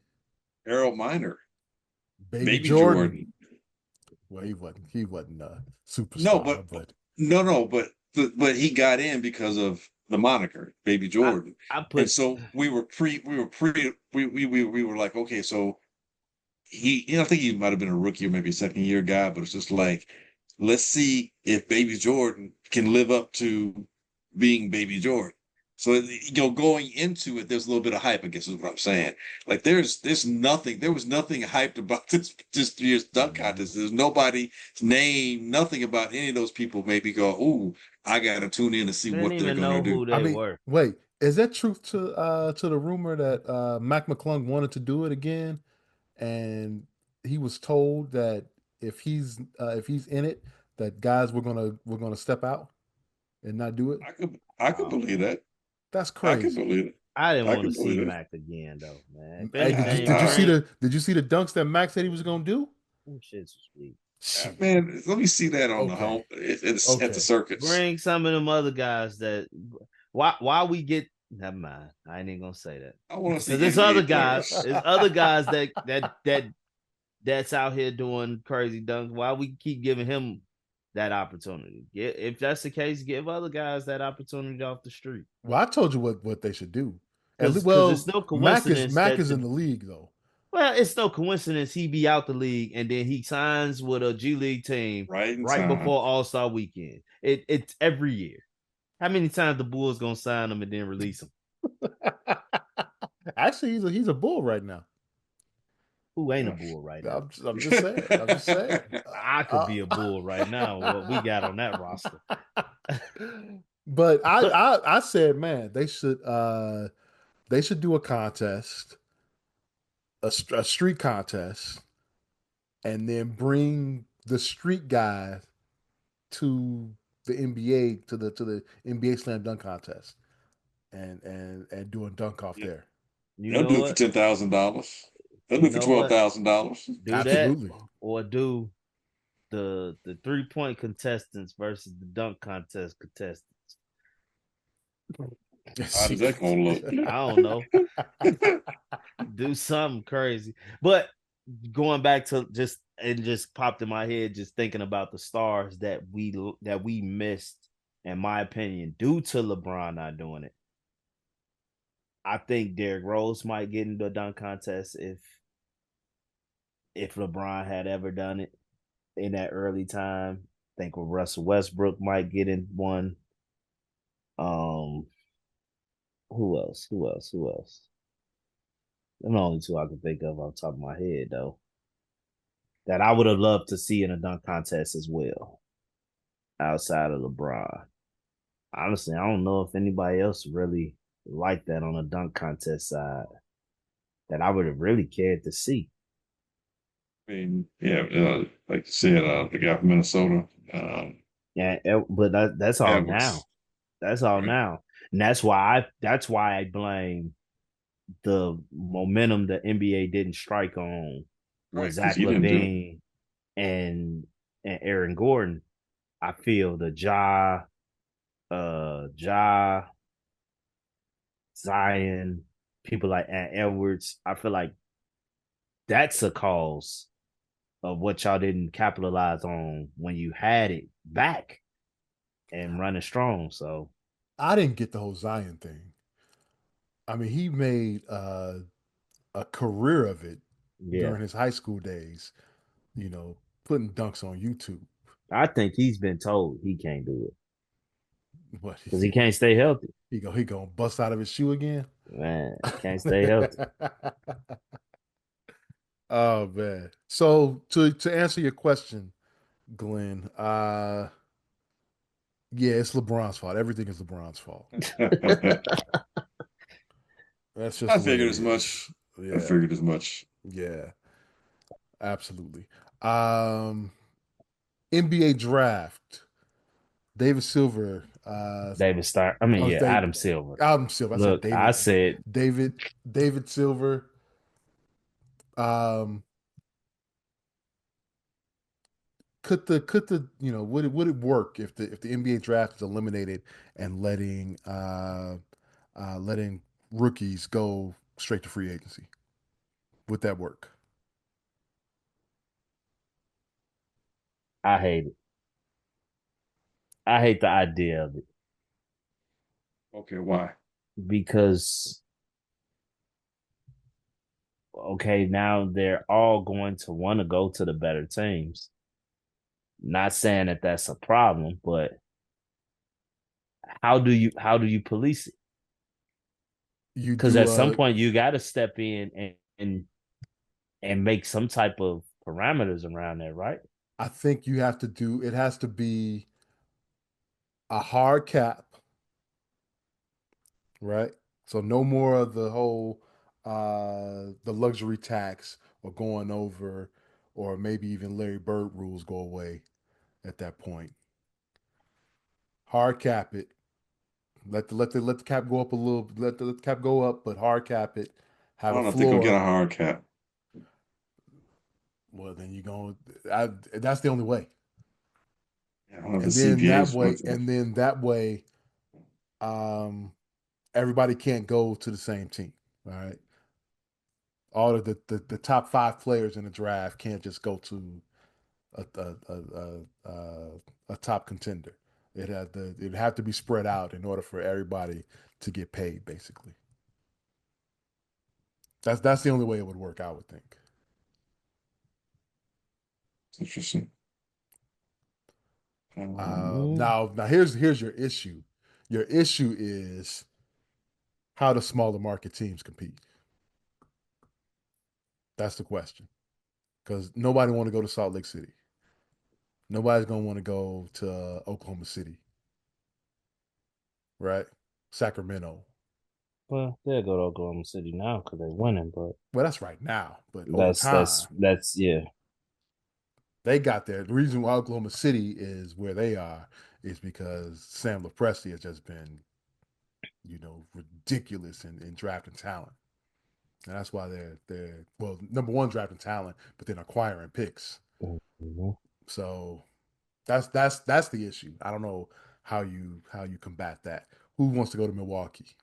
Harold Miner, Baby Baby Jordan. Jordan. Well, he wasn't a No, superstar, but but he got in because of the moniker Baby I Jordan. I And put so we were like, okay, so I think he might have been a rookie or maybe a second year guy, but it's just like, let's see if Baby Jordan can live up to being Baby Jordan. So going into it, there's a little bit of hype, I guess is what I'm saying. Like there was nothing hyped about this year's dunk contest. There's nobody's name, nothing about any of those people. Maybe go, ooh, I gotta tune in to see didn't what they're even gonna know do. who I they mean, were. wait, is that truth to the rumor that Mac McClung wanted to do it again, and he was told that if he's in it, that guys we're gonna step out and not do it? I could Oh, believe that. That's I could crazy. believe it. I didn't I want to could see believe it. Mac again though, man. If Hey, did you anything, did you see bring the dunks that Mac said he was gonna do? them shits was weak. Shit. Man, let me see that on the Okay. home at the Okay. circuits. Bring some of them other guys that why we get never mind. I ain't even gonna say that. I want to see Because there's other NBA guys, players. there's other guys that's out here doing crazy dunks. Why we keep giving him that opportunity? If that's the case, give other guys that opportunity off the street. Well, I told you what they should do. Because it's Well, no Mac is coincidence Mac that is in the league though. well, it's no coincidence he be out the league and then he signs with a G League team Right in right time. before All Star Weekend. It's every year. How many times the Bulls gonna sign him and then release him? Actually, he's a bull right now. Who ain't a Bull right now? I'm just saying. I'm just saying. I could be a Bull right now. What we got on that roster? But I said, man, they should do a contest, a street contest, and then bring the street guys to the NBA to the NBA slam dunk contest and do a dunk off there. You They'll know do it for what? $10,000. They'll do You it for know what? $12,000. Do that Absolutely. or do the 3-point contestants versus the dunk contest contestants. How does that gonna look? I don't know. Do something crazy. But going back to just popped in my head just thinking about the stars that we missed, in my opinion, due to LeBron not doing it. I think Derrick Rose might get into a dunk contest if LeBron had ever done it in that early time. I think Russell Westbrook might get in one. Um, who else? Who else? Who else? Them the only two I can think of off the top of my head, though. That I would have loved to see in a dunk contest as well, outside of LeBron. Honestly, I don't know if anybody else really liked that on the dunk contest side that I would have really cared to see. I mean, yeah, like you said, the guy from Minnesota, Yeah, but that's all Edwards, now. That's all right? now, and that's why I blame the momentum the NBA didn't strike on with Right, because Zach he didn't do it. LaVine and Aaron Gordon. I feel the Ja, Zion, people like Ant Edwards. I feel like that's a cause of what y'all didn't capitalize on when you had it back and running strong. So I didn't get the whole Zion thing. I mean, he made a career of it yeah, during his high school days, putting dunks on YouTube. I think he's been told he can't do it But because he can't stay healthy. he gonna bust out of his shoe again. Man, can't stay healthy. Oh man. So to answer your question, Glenn, yeah, it's LeBron's fault. Everything is LeBron's fault. That's just I the way it figured as is. much. I Yeah, figured as much. yeah, absolutely. Um, NBA draft. David Silver. David Starr. I mean, Oh, yeah, Dave, Adam Silver. Adam Silver. I said Look, I David. said David. David Silver. Um, could the would it work if the NBA draft is eliminated and letting rookies go straight to free agency? Would that work? I hate it. I hate the idea of it Okay, why? because okay, now they're all going to want to go to the better teams. Not saying that that's a problem, but how do you police it? You Because do at some point you got to step in and make some type of parameters around there, right? I think you have to do it has to be a hard cap, right? So no more of the whole the luxury tax or going over, or maybe even Larry Bird rules go away at that point. Hard cap it. Let the cap go up a little. Let the cap go up, but hard cap it. I Have a don't know if they're gonna get a floor. hard cap. Well, then you going. That's the only way. I don't know if the And then CBA that is way, much of it. and then that way, um, everybody can't go to the same team. All right. All of the top five players in the draft can't just go to a a a, a, a top contender. It'd have to be spread out in order for everybody to get paid, basically. That's the only way it would work, I would think. It's interesting. Mm, Now here's your issue. Your issue is how the smaller market teams compete. That's the question. Because nobody want to go to Salt Lake City. Nobody's gonna want to go to Oklahoma City, right? Sacramento. well, they'll go to Oklahoma City now because they're winning, but Well, that's right now, but over that's that's time, that's yeah. they got there. The reason why Oklahoma City is where they are is because Sam LaPresti has just been, ridiculous in drafting talent. And that's why they're well, number one drafting talent, but then acquiring picks. Mhm. So that's the issue. I don't know how you combat that. Who wants to go to Milwaukee?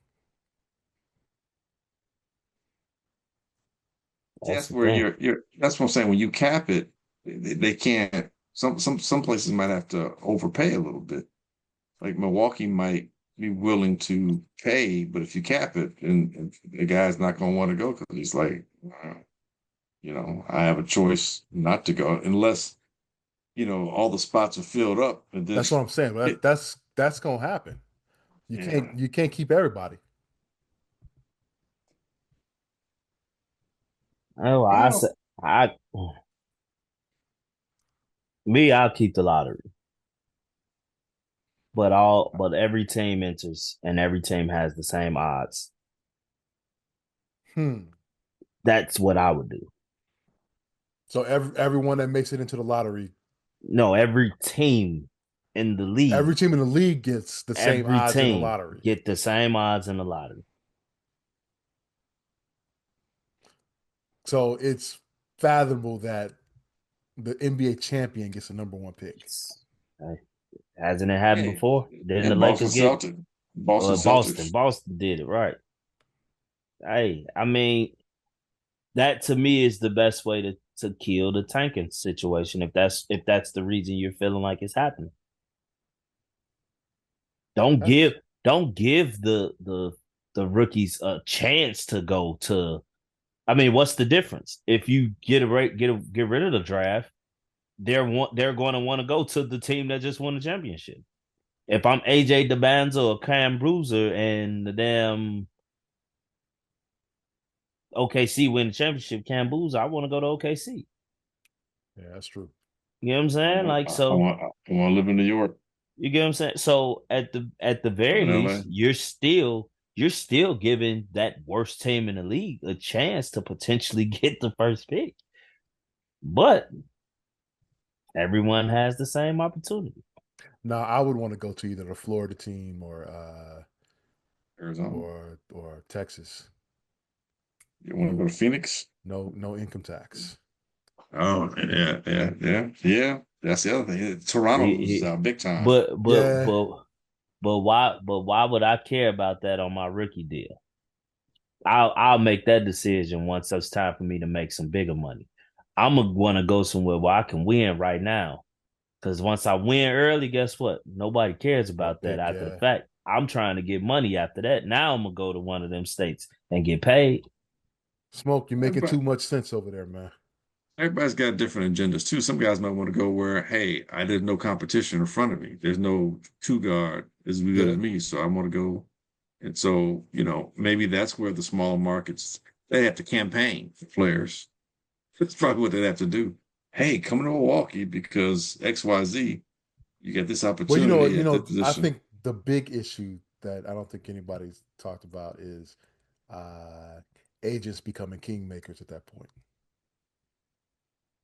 See, That's that's the where thing. you're. That's what I'm saying. When you cap it, they can't. Some places might have to overpay a little bit. Like Milwaukee might be willing to pay, but if you cap it, and the guy's not going to want to go because he's like, I have a choice not to go unless all the spots are filled up, and then That's what I'm saying. But it, that's gonna happen. You can't yeah, you can't keep everybody. Oh, I well, said I me, I'll keep the lottery. but every team enters and every team has the same odds. Hmm. That's what I would do. So everyone that makes it into the lottery, No, every team in the every league, team in the league gets the same every odds in the team lottery. get the same odds in the lottery. So it's fathomable that the NBA champion gets the number one pick. Hey, hasn't it happened Hey, before? Didn't the and Boston Lakers get Celtics, Boston Boston? Celtics. Boston did it right. Hey, I mean, that to me is the best way to kill the tanking situation. If that's the reason you're feeling like it's happening, don't give That's don't give the rookies a chance to go to. I mean, what's the difference if you get rid of the draft? They're going to want to go to the team that just won the championship. If I'm AJ DeBanza or Cam Bruiser and the damn OKC win the championship, Cam Bruiser, I want to go to OKC. yeah, that's true. You know what I'm saying? Like so, I want to live in New York. you get what I'm saying? So at the I'm very in LA. least, you're still giving that worst team in the league a chance to potentially get the first pick. But everyone has the same opportunity. Now I would want to go to either the Florida team Arizona. or Texas. You want to go to Phoenix? No income tax. Oh, yeah, yeah, yeah, yeah. That's the other thing. Toronto loses He- out big time. but but Yeah. but but why would I care about that on my rookie deal? I'll make that decision once it's time for me to make some bigger money. I'm gonna want to go somewhere where I can win right now. Because once I win early, guess what? Nobody cares No about that pick. after the Yeah. fact. I'm trying to get money after that. Now I'm gonna go to one of them states and get paid. Smoke, you're making Everybody, too much sense over there, man. everybody's got different agendas too. Some guys might want to go where, hey, there's no competition in front of me. There's no two guard as good Yeah. as me, so I want to go. And so, maybe that's where the small markets they have to campaign for players. That's probably what they have to do. Hey, come to Milwaukee because XYZ, you get this Well, opportunity at this I position. think the big issue that I don't think anybody's talked about is uh agents becoming kingmakers at that point.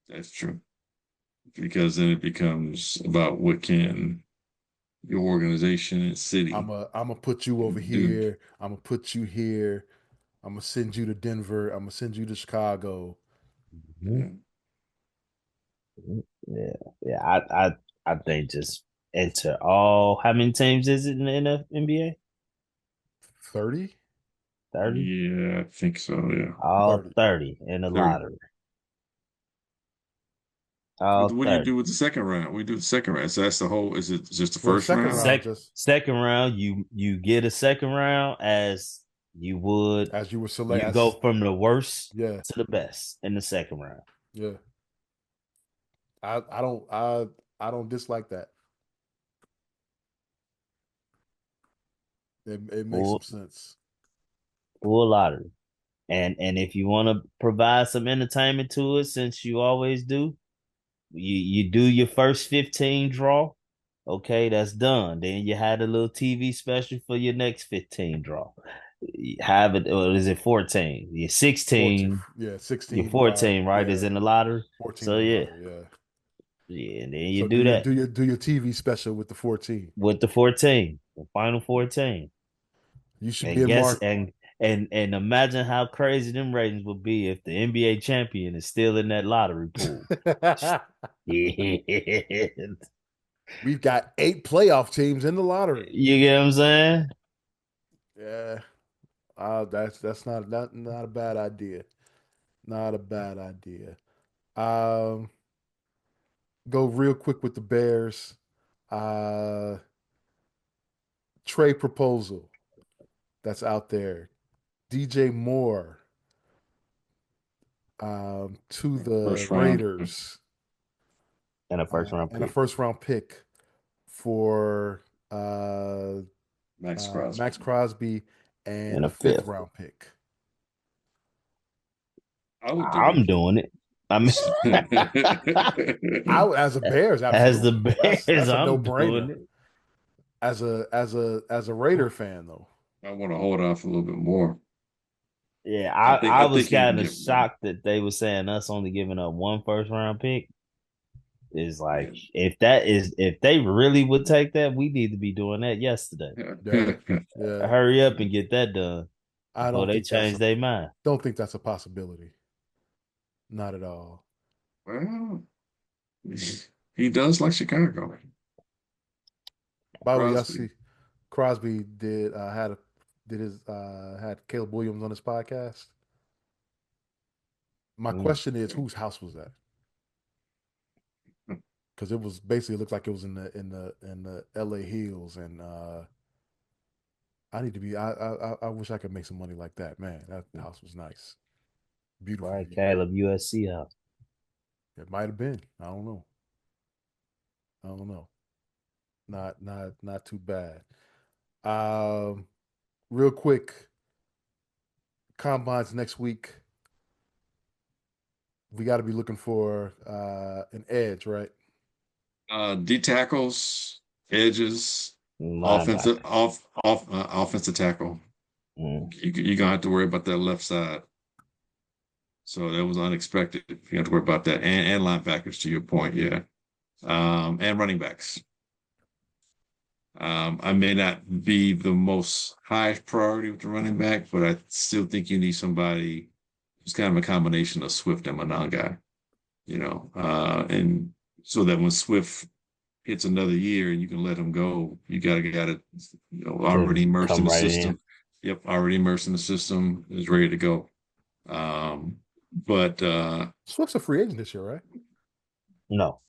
That's true. Because then it becomes about what can your organization and city I'm gonna put you over do. here. I'm gonna put you here. I'm gonna send you to Denver. I'm gonna send you to Chicago. Mhm. Yeah, yeah. I think just enter all. How many teams is it in the NBA? 30? 30? Yeah, I think so. Yeah. All 30. 30 in the 30. lottery. All What do you do 30. with the second round? We do the second round. So that's the whole, is it just the Well, the first second round? round Sec just second round, you get a second round as you would. as you were You select. go from the worst Yeah, to the best in the second round. yeah. I don't dislike that. It makes some Full sense. full lottery. And if you want to provide some entertainment to it, since you always do, you do your first 15 draw. Okay, that's done. Then you had a little TV special for your next 15 draw. You have it, or is it 14? Your 14, 16, yeah, your 16 14, right? Is yeah, in the lottery. 14 So in the yeah. lottery, yeah. Yeah, and then you So do that do your TV special with the 14. with the 14, the final 14. You should be And in guess Mark. and imagine how crazy them ratings would be if the NBA champion is still in that lottery pool. Yeah. We've got 8 playoff teams in the lottery. You get what I'm saying? Yeah. That's not a bad idea. Not a bad idea. Um, go real quick with the Bears. Uh, trade proposal that's out there. DJ Moore to the First round, Raiders And a first round and a pick first round pick for Max Crosby. Max Crosby and and a a fifth fifth. round pick. I would do I'm doing it. I mean, it. As a Bears, as the absolutely. Bears, That's a no I'm doing brainer. it. as a Raider fan though. I want to hold off a little bit more. Yeah, I I was think he can kind of get more. shocked that they were saying us only giving up one first round pick. Is like Yeah. if they really would take that, we need to be doing that yesterday. Yeah, yeah. Hurry up and get that done I before don't they think that's change a their mind. don't think that's a possibility. Not at all. Well, he does like Chicago. By the way, y'all Crosby. see Crosby had Caleb Williams on his podcast. My Mm, question is, whose house was that? Because it was basically, it looked like it was in the L.A. Hills, and I need to be. I wish I could make some money like that, man. That house was nice, beautiful right, view. Caleb, USC house. It might have been. I don't know. I don't know. Not too bad. Um, Real quick, combines next week. We got to be looking for an edge, right? D tackles, edges, Linebacker. offensive tackle. Mm, You're gonna have to worry about that left side. So that was unexpected. You have to worry about that, and linebackers to your point, yeah. And running backs. I may not be the most highest priority with the running back, but I still think you need somebody who's kind of a combination of Swift and Monangai, and so that when Swift hits another year and you can let him go, you got to get it, already can immersed in come the right in. system. Yep, already immersed in the system, is ready to go. But Swift's a free agent this year, right? No,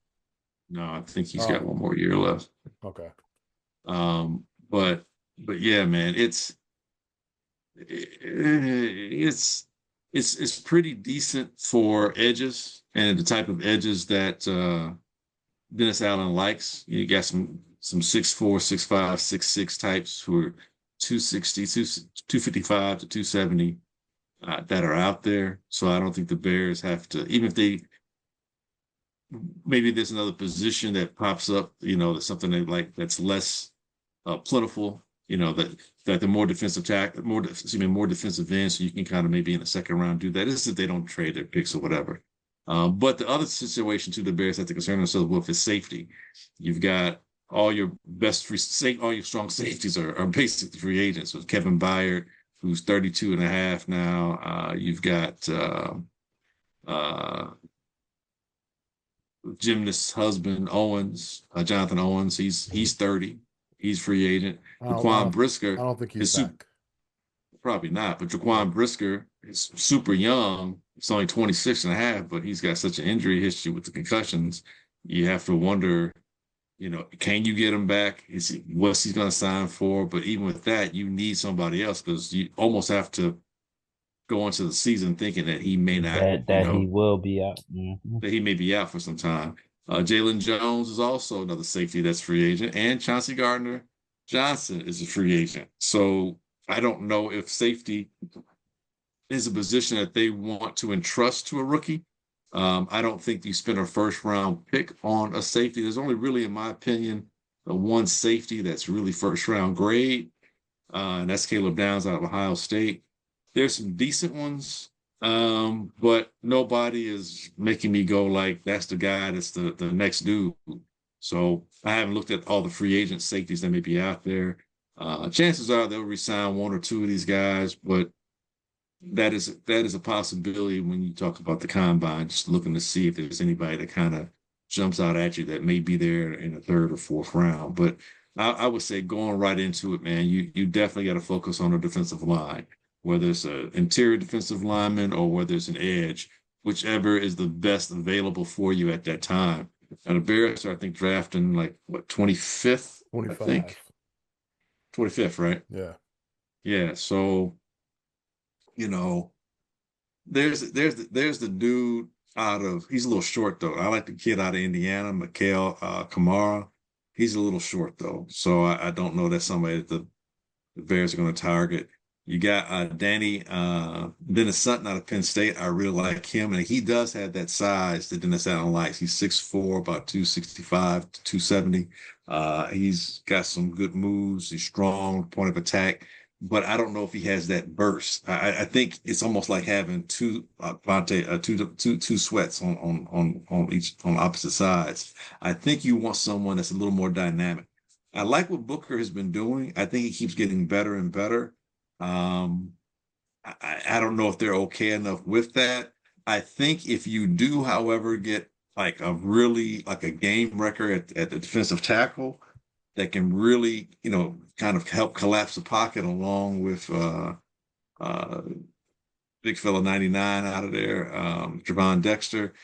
no, I think he's got Oh, one more year left. okay. Um, but but yeah, man, it's pretty decent for edges and the type of edges that Dennis Allen likes. You got some 6'4", 6'5", 6'6" types who are 260, 255 to 270 that are out there. So I don't think the Bears have to, even if they maybe there's another position that pops up, that's something they like that's less plentiful, that the more defensive more defensive end, so you can kind of maybe in the second round do that. This is if they don't trade their picks or whatever. But the other situation too, the Bears have to concern themselves with is safety. You've got all your all your strong safeties are basically free agents. With Kevin Byard, who's 32 and a half now. You've got uh, gymnast's husband, Jonathan Owens. He's 30. He's free agent. I don't, I Jaquan don't, I Brisker don't think he's is back. probably not, but Yeah. Jaquan Brisker is super young. He's only 26 and a half, but he's got such an injury history with the concussions. You have to wonder, can you get him back? What's he's going to sign for? But even with that, you need somebody else because you almost have to go into the season thinking that he may not, that he will be out. Mm-hmm. that he may be out for some time. Jalen Jones is also another safety that's free agent, and Chauncey Gardner Johnson is a free agent. So I don't know if safety is a position that they want to entrust to a rookie. I don't think you spend a first round pick on a safety. There's only really, in my opinion, the one safety that's really first round grade, and that's Caleb Downs out of Ohio State. There's some decent ones, but nobody is making me go like that's the guy, that's the next dude. So I haven't looked at all the free agent safeties that may be out there. Chances are they'll resign one or two of these guys, but that is a possibility when you talk about the combine, just looking to see if there's anybody that kind of jumps out at you that may be there in the third or fourth round. But I would say going right into it, man, you definitely got to focus on the defensive line, whether it's an interior defensive lineman or whether it's an edge, whichever is the best available for you at that time. And the Bears are, I think, drafting like what 25th, I 25. think 25th, right? Yeah. Yeah. So you know, there's the dude he's a little short though. I like the kid out of Indiana, Mikael Kamara. He's a little short though, so I don't know that's somebody that the Bears are going to target. You got Danny Dennis Sutton out of Penn State. I really like him, and he does have that size that Dennis Allen likes. He's 6'4", about 265 to 270. He's got some good moves. He's strong, point of attack, but I don't know if he has that burst. I think it's almost like having two sweats on opposite sides. I think you want someone that's a little more dynamic. I like what Booker has been doing. I think he keeps getting better and better. Um, I don't know if they're okay enough with that. I think if you do, however, get like a game record at the defensive tackle that can really, kind of help collapse the pocket along with uh big fella 99 out of there, Javon Dexter,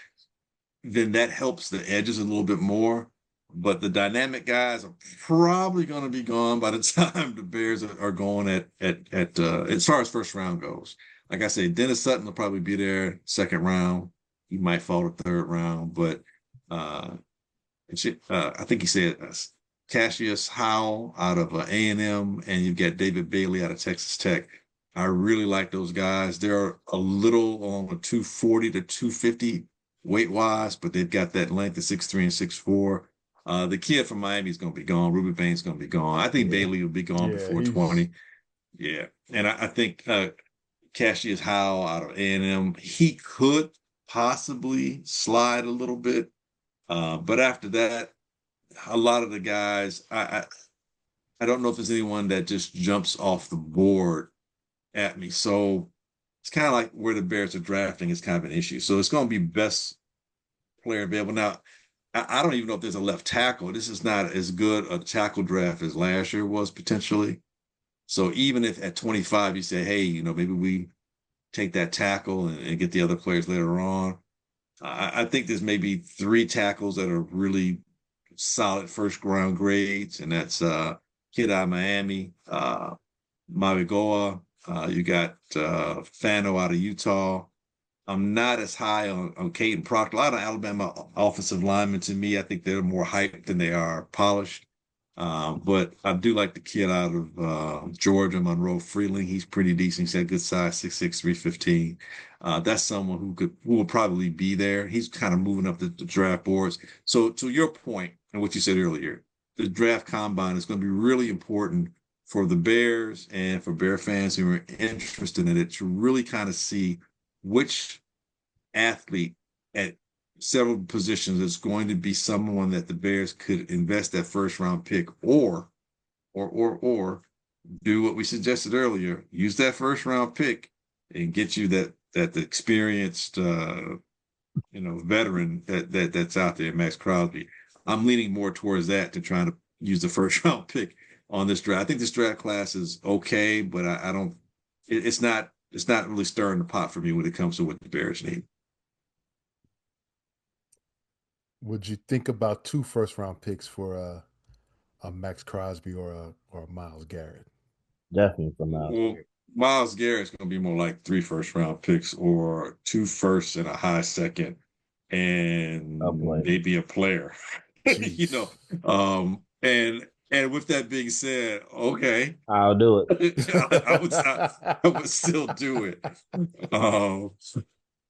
then that helps the edges a little bit more. But the dynamic guys are probably going to be gone by the time the Bears are going at as far as first round goes. Like I said, Dennis Sutton will probably be there second round. He might fall to third round, but uh, I think he said Cassius Howell out of A&M, and you've got David Bailey out of Texas Tech. I really like those guys. They're a little on the 240 to 250 weight wise, but they've got that length of 6'3" and 6'4". The kid from Miami is going to be gone. Ruby Bain's going to be gone. I think Bailey will be gone before 20. Yeah. And I think Cassius Howell out of A&M, he could possibly slide a little bit. But after that, a lot of the guys, I don't know if there's anyone that just jumps off the board at me. So it's kind of like where the Bears are drafting is kind of an issue. So it's going to be best player available. Now, I don't even know if there's a left tackle. This is not as good a tackle draft as last year was potentially. So even if at 25 you say, hey, maybe we take that tackle and get the other players later on, I think there's maybe three tackles that are really solid first round grades, and that's kid out of Miami, Mavigoa. You got Fano out of Utah. I'm not as high on Caden Proctor. A lot of Alabama offensive linemen, to me, I think they're more hyped than they are polished. But I do like the kid out of Georgia, Monroe Freeling. He's pretty decent. He's got good size, 6'6", 315. That's someone who will probably be there. He's kind of moving up the draft boards. So to your point and what you said earlier, the draft combine is going to be really important for the Bears and for Bear fans who are interested in it to really kind of see which athlete at several positions is going to be someone that the Bears could invest that first round pick or do what we suggested earlier, use that first round pick and get you that experienced veteran that's out there, Max Crosby. I'm leaning more towards that to trying to use the first round pick on this draft. I think this draft class is okay, but I don't it's not really stirring the pot for me when it comes to what the Bears need. Would you think about 2 first round picks for a Max Crosby or a Miles Garrett? Definitely for Miles. Well, Miles Garrett's going to be more like 3 first round picks or 2 firsts and a high second and maybe a player. And with that being said, okay, I'll do it. I would still do it.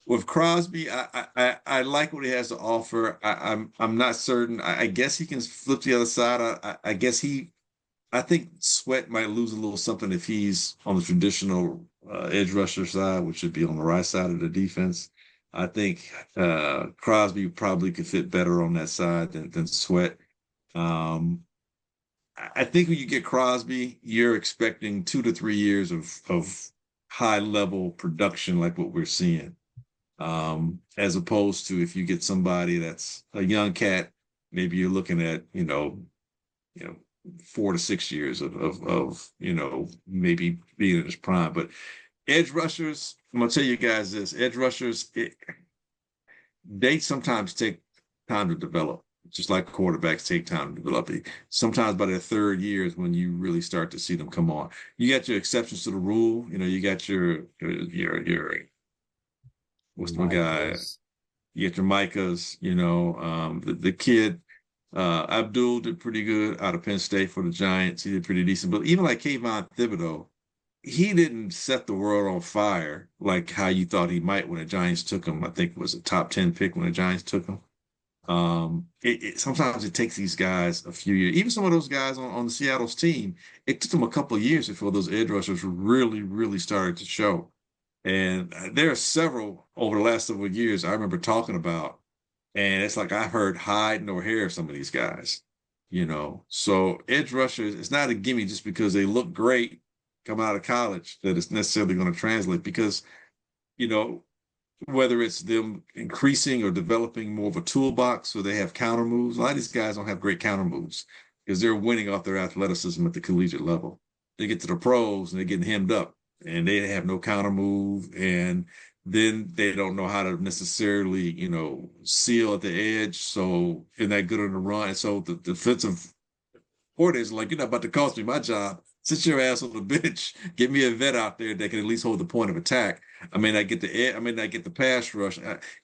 With Crosby, I like what he has to offer. I'm not certain. I guess he can flip the other side. I think Sweat might lose a little something if he's on the traditional edge rusher side, which would be on the right side of the defense. I think Crosby probably could fit better on that side than Sweat. I think when you get Crosby, you're expecting 2 to 3 years of high level production like what we're seeing. As opposed to if you get somebody that's a young cat, maybe you're looking at, 4 to 6 years of maybe being in his prime. But edge rushers, I'm gonna tell you guys this: edge rushers, they sometimes take time to develop, just like quarterbacks take time to develop. Sometimes by their third year is when you really start to see them come on. You got your exceptions to the rule. You got your what's my guy? You get your Micahs. The kid. Abdul did pretty good out of Penn State for the Giants. He did pretty decent. But even like Kayvon Thibodeau, he didn't set the world on fire like how you thought he might when the Giants took him. I think it was a top 10 pick when the Giants took him. Sometimes it takes these guys a few years. Even some of those guys on the Seattle's team, it took them a couple of years before those edge rushers really, really started to show. And there are several over the last several years I remember talking about, and it's like I heard hide nor hair of some of these guys, you know. So edge rushers, it's not a gimme just because they look great coming out of college that it's necessarily going to translate because, you know, whether it's them increasing or developing more of a toolbox so they have counter moves. A lot of these guys don't have great counter moves because they're winning off their athleticism at the collegiate level. They get to the pros and they're getting hemmed up and they have no counter move. And then they don't know how to necessarily, you know, seal at the edge. So they're not good on the run. And so the defensive coordinators are like, you're not about to cost me my job. Sit your ass on the bench. Get me a vet out there that can at least hold the point of attack. I mean, I may not get the pass rush.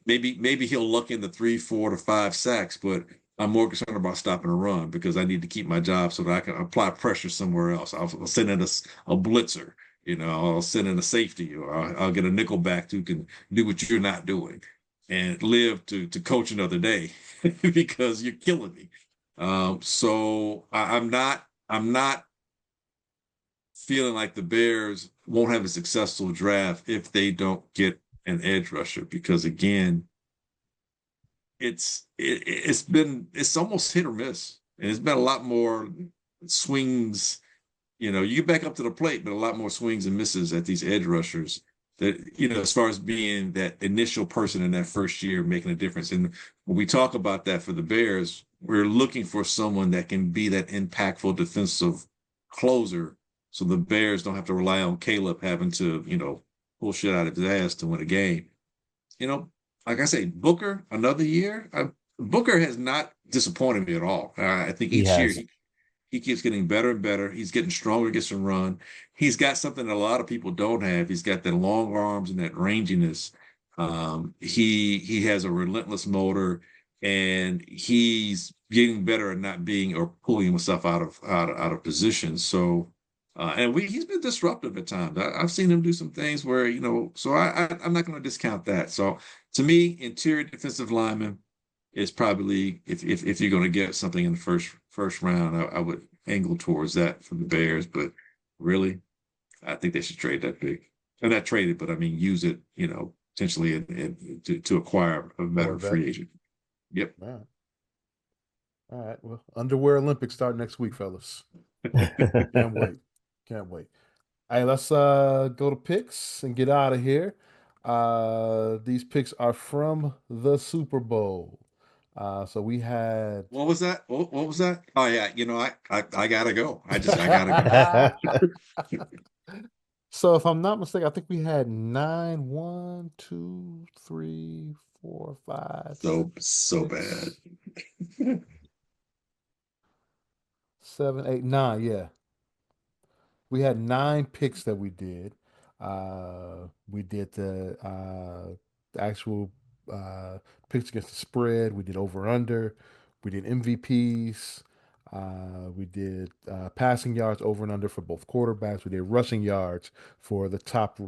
Maybe he'll luck in the 3, 4 to 5 sacks, but I'm more concerned about stopping a run because I need to keep my job so that I can apply pressure somewhere else. I'll send in a blitzer, you know, I'll send in a safety, or I'll get a nickel back who can do what you're not doing and live to coach another day because you're killing me. I'm not feeling like the Bears won't have a successful draft if they don't get an edge rusher because again, it's almost hit or miss, and it's been a lot more swings. You know, you get back up to the plate, but a lot more swings and misses at these edge rushers. That, you know, as far as being that initial person in that first year making a difference. And when we talk about that for the Bears, we're looking for someone that can be that impactful defensive closer so the Bears don't have to rely on Caleb having to, you know, pull shit out of his ass to win a game. You know, like I say, Booker, another year. Booker has not disappointed me at all. I think He each year hasn't. he keeps getting better and better. He's getting stronger, gets some run. He's got something that a lot of people don't have. He's got that long arms and that ranginess. He has a relentless motor, and he's getting better at not being or pulling himself out of position. So, he's been disruptive at times. I've seen him do some things where, you know. So I'm not going to discount that. So to me, interior defensive lineman is probably if you're going to get something in the first round, I would angle towards that for the Bears. But really, I think they should trade that big. And not trade it, but I mean use it, you know, potentially to acquire a veteran free agent. Yep. All right. All right. Well, underwear Olympics start next week, fellas. Can't wait. Can't wait. Hey, let's go to picks and get out of here. These picks are from the Super Bowl. So we had What was that? What was that? Oh yeah, you know, I gotta go. I gotta go. So if I'm not mistaken, I think we had 9, 1, 2, 3, 4, 5, So bad. 6, 7, 8, 9. Yeah. We had 9 picks that we did. We did the actual picks against the spread. We did over under. We did MVPs. We did passing yards over and under for both quarterbacks. We did rushing yards for the top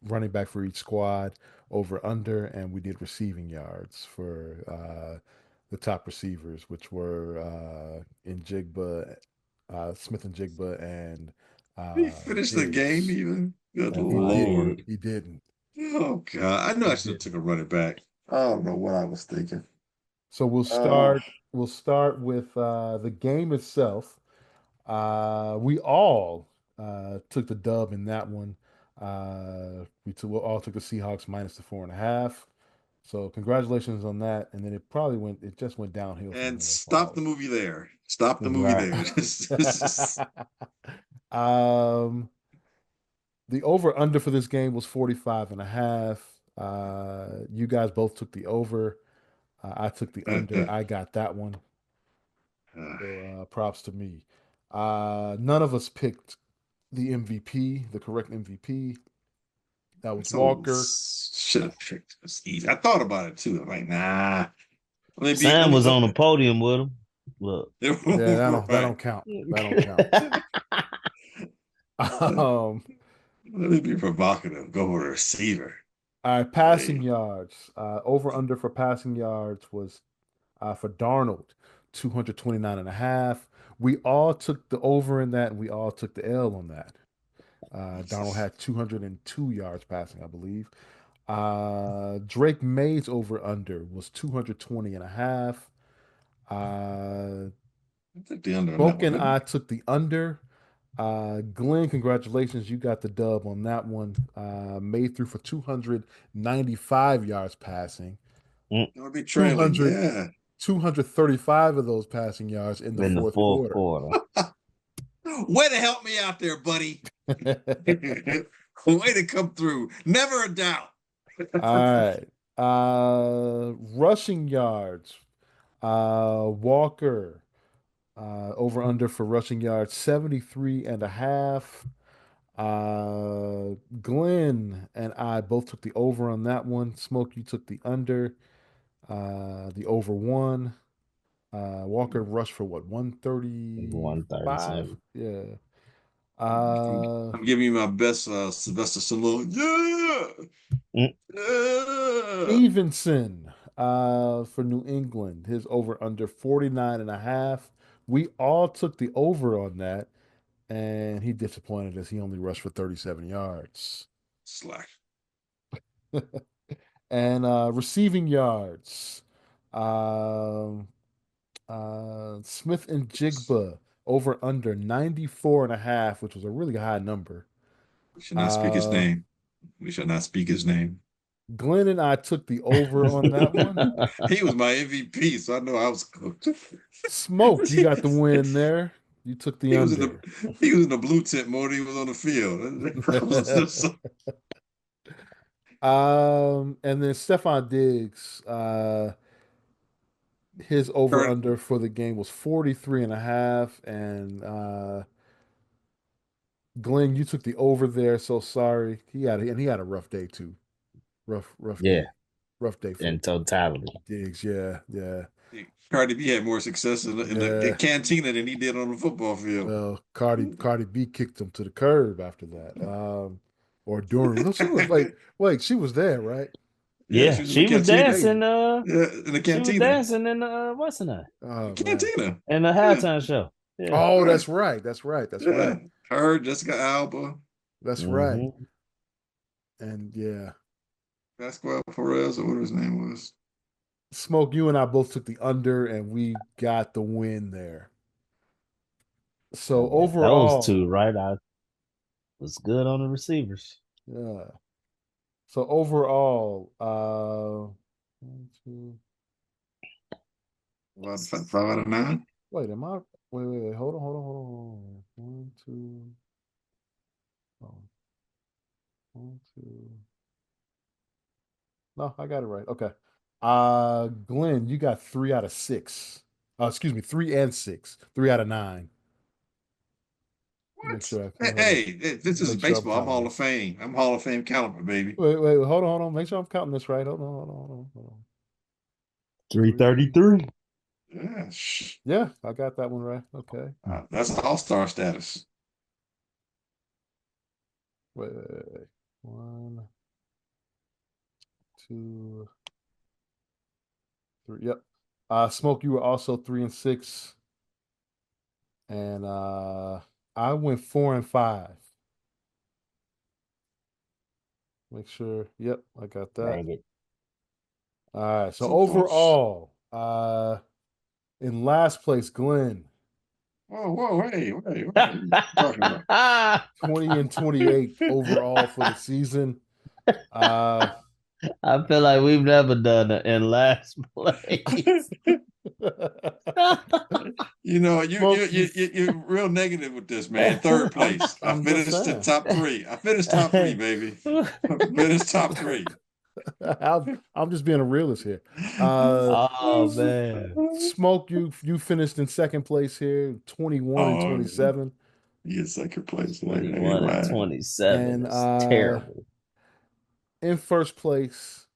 running back for each squad over under, and we did receiving yards for the top receivers, which were in Jigba, Smith and Jigba, and He finished the game Diggs. even. Good And he Lord. didn't. He didn't. Oh God. I know He I should have took didn't. a running back. I don't know what I was thinking. So we'll Oh, start. We'll start with the game itself. We all took the dub in that one. We all took the Seahawks minus the 4.5. So congratulations on that. And then it probably went. It just went downhill from and there for stop all the of movie there. Stop the us. movie Right. there. um, the over under for this game was 45.5. You guys both took the over. I took the under. I got that one. So props to me. None of us picked the MVP, the correct MVP. That was so Walker. should have picked this easy. I thought about it too. I'm like, nah. Sam was on the podium with him. Look. Yeah, that Right. don't count. That don't count. Um, Let me be provocative. Go with a receiver. all right, passing Hey. yards. Over under for passing yards was For Darnold, 229 and a half. We all took the over in that, and we all took the L on that. Darnold had 202 yards passing, I believe. Drake May's over under was 220 and a half. I took the under on that Smoke one, and didn't I took the under. Glenn, congratulations. You got the dub on that one. Made through for 295 yards passing. Mm. I? I'll be trailing. 200, Yeah. 235 of those passing yards in the In the fourth fourth quarter. quarter. Way to help me out there, buddy. Way to come through. Never a doubt. All right. Rushing yards. Walker. Over under for rushing yards, 73 and a half. Glenn and I both took the over on that one. Smoke, you took the under. The over one. Walker rushed for what, 135? 137. Yeah. I'm, Uh, I'm giving you my best Sylvester Stallone. Yeah. Mm. Yeah. Stevenson for New England, his over under 49 and a half. We all took the over on that, and he disappointed us. He only rushed for 37 yards. Slack. And receiving yards. Um Smith and Jigba over under 94 and a half, which was a really high number. We should not speak his Uh name. We should not speak his name. Glenn and I took the over on that one. He was my MVP, so I know I was cooked. Smoke, you got the win there. You took the He was in the under. he was in the blue tent more than he was on the field. And then Stephon Diggs, his over Current- under for the game was 43 and a half. And Glenn, you took the over there, so sorry. He had a rough day too. Rough Yeah, day. Rough day for in totality. Diggs. Yeah, yeah. Cardi B had more success in the Yeah. cantina than he did on the football field. Well, Cardi B kicked him to the curb after that. Or during. No, she was like, wait, she was there, right? Yeah, Yeah, she was in the she was cantina. dancing. Yeah, in the She was cantina. dancing in the what's in that? Oh man. Cantina. In the Yeah. halftime show. Yeah. Oh, Right. that's right. That's right. That's Yeah. right. Her, Jessica Alba, That's right. Mhm. And yeah. Pascual Perez, or whatever his name was. Smoke, you and I both took the under and we got the win there. So Yeah, those overall, two, right? I was good on the receivers. yeah. So overall, one, two, What, 5 out of 9? wait, am I wait, hold on. One, two, oh, one, two. No, I got it right. Okay. Glenn, you got 3 out of 6. Excuse me, 3 and 6. 3 out of 9. Make What? sure Hey, this is make sure I'm baseball. I'm counting Hall of this. Fame. I'm Hall of Fame caliber, baby. Wait, hold on. Make sure I'm counting this right. Hold on. 333. Yeah, Yeah, I got that one right. Okay. that's an all-star status. Wait. 1, 2, 3. Yep. Smoke, you were also 3 and 6. And I went 4 and 5. Make sure. Yep, I got that. Dang it. All right. So So close. overall, in last place, Glenn, Whoa, hey, what are you talking about? 20 and 28 overall for the season. I feel like we've never done it in last place. You know, you're real negative with this, man. Third place. I I'm just finished saying. top 3. I finished top 3, baby. I finished top 3. I'm just being a realist here. Oh man. Smoke, you finished in second place here, 21 and Oh, 27. he is second place. Ain't 21 and right. 27 And is terrible. in first place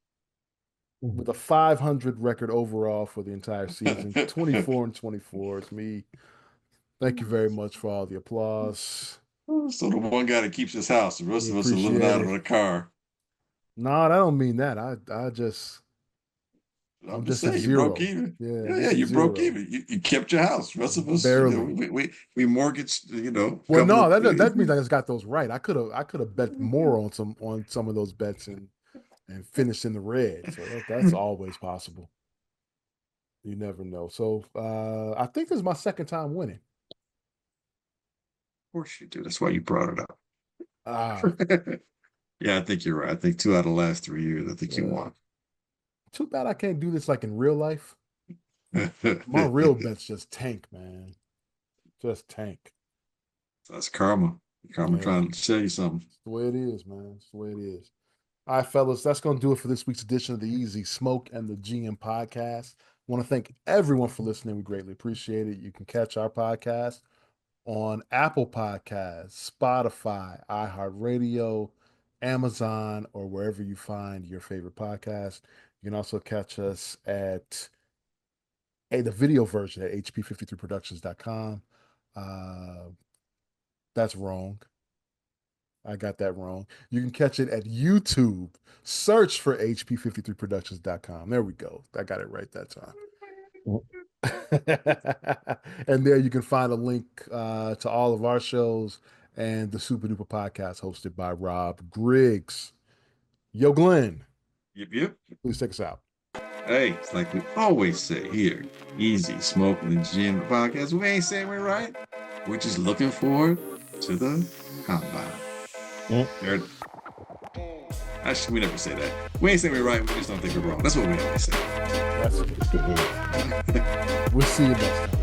with a 500 record overall for the entire season, 24 and 24. It's me. Thank you very much for all the applause. So the one guy that keeps his house, the rest We of us are living appreciate out it. of the car. No, I don't mean that. I just I'm just just at saying, you broke zero. even. Yeah, Yeah, just at you broke zero. even. You kept your house. Rest of us, Barely. we mortgaged, a Well, couple no, of. that means I just got those right. I could have bet more on some of those bets and finished in the red. So that's always possible. You never know. So I think this is my second time winning. Of course you do. That's why you brought it up. Ah, Yeah, I think you're right. I think 2 out of the last 3 years, I think you yeah. won. Too bad I can't do this like in real life. My real bets just tank, man. Just tank. That's karma. Karma Yeah, trying to tell you something. it's the way it is, man. It's the way it is. All right, fellas, that's going to do it for this week's edition of the Easy Smoke and the GM podcast. I want to thank everyone for listening. We greatly appreciate it. You can catch our podcast on Apple Podcasts, Spotify, iHeartRadio, Amazon, or wherever you find your favorite podcast. You can also catch us at the video version at hp53productions.com. That's wrong. I got that wrong. You can catch it at YouTube. Search for hp53productions.com. There we go. I got it right that time. And there you can find a link to all of our shows and the Super Duper podcast hosted by Rob Griggs. Yo, Glenn, Yep, yep. please take us out. Hey, it's like we always say here, Easy Smoking the Gym podcast. We ain't saying we're right. We're just looking forward to the combine. There. Actually, we never say that. We ain't saying we're right. We just don't think we're wrong. That's what we always say. We'll see you next time.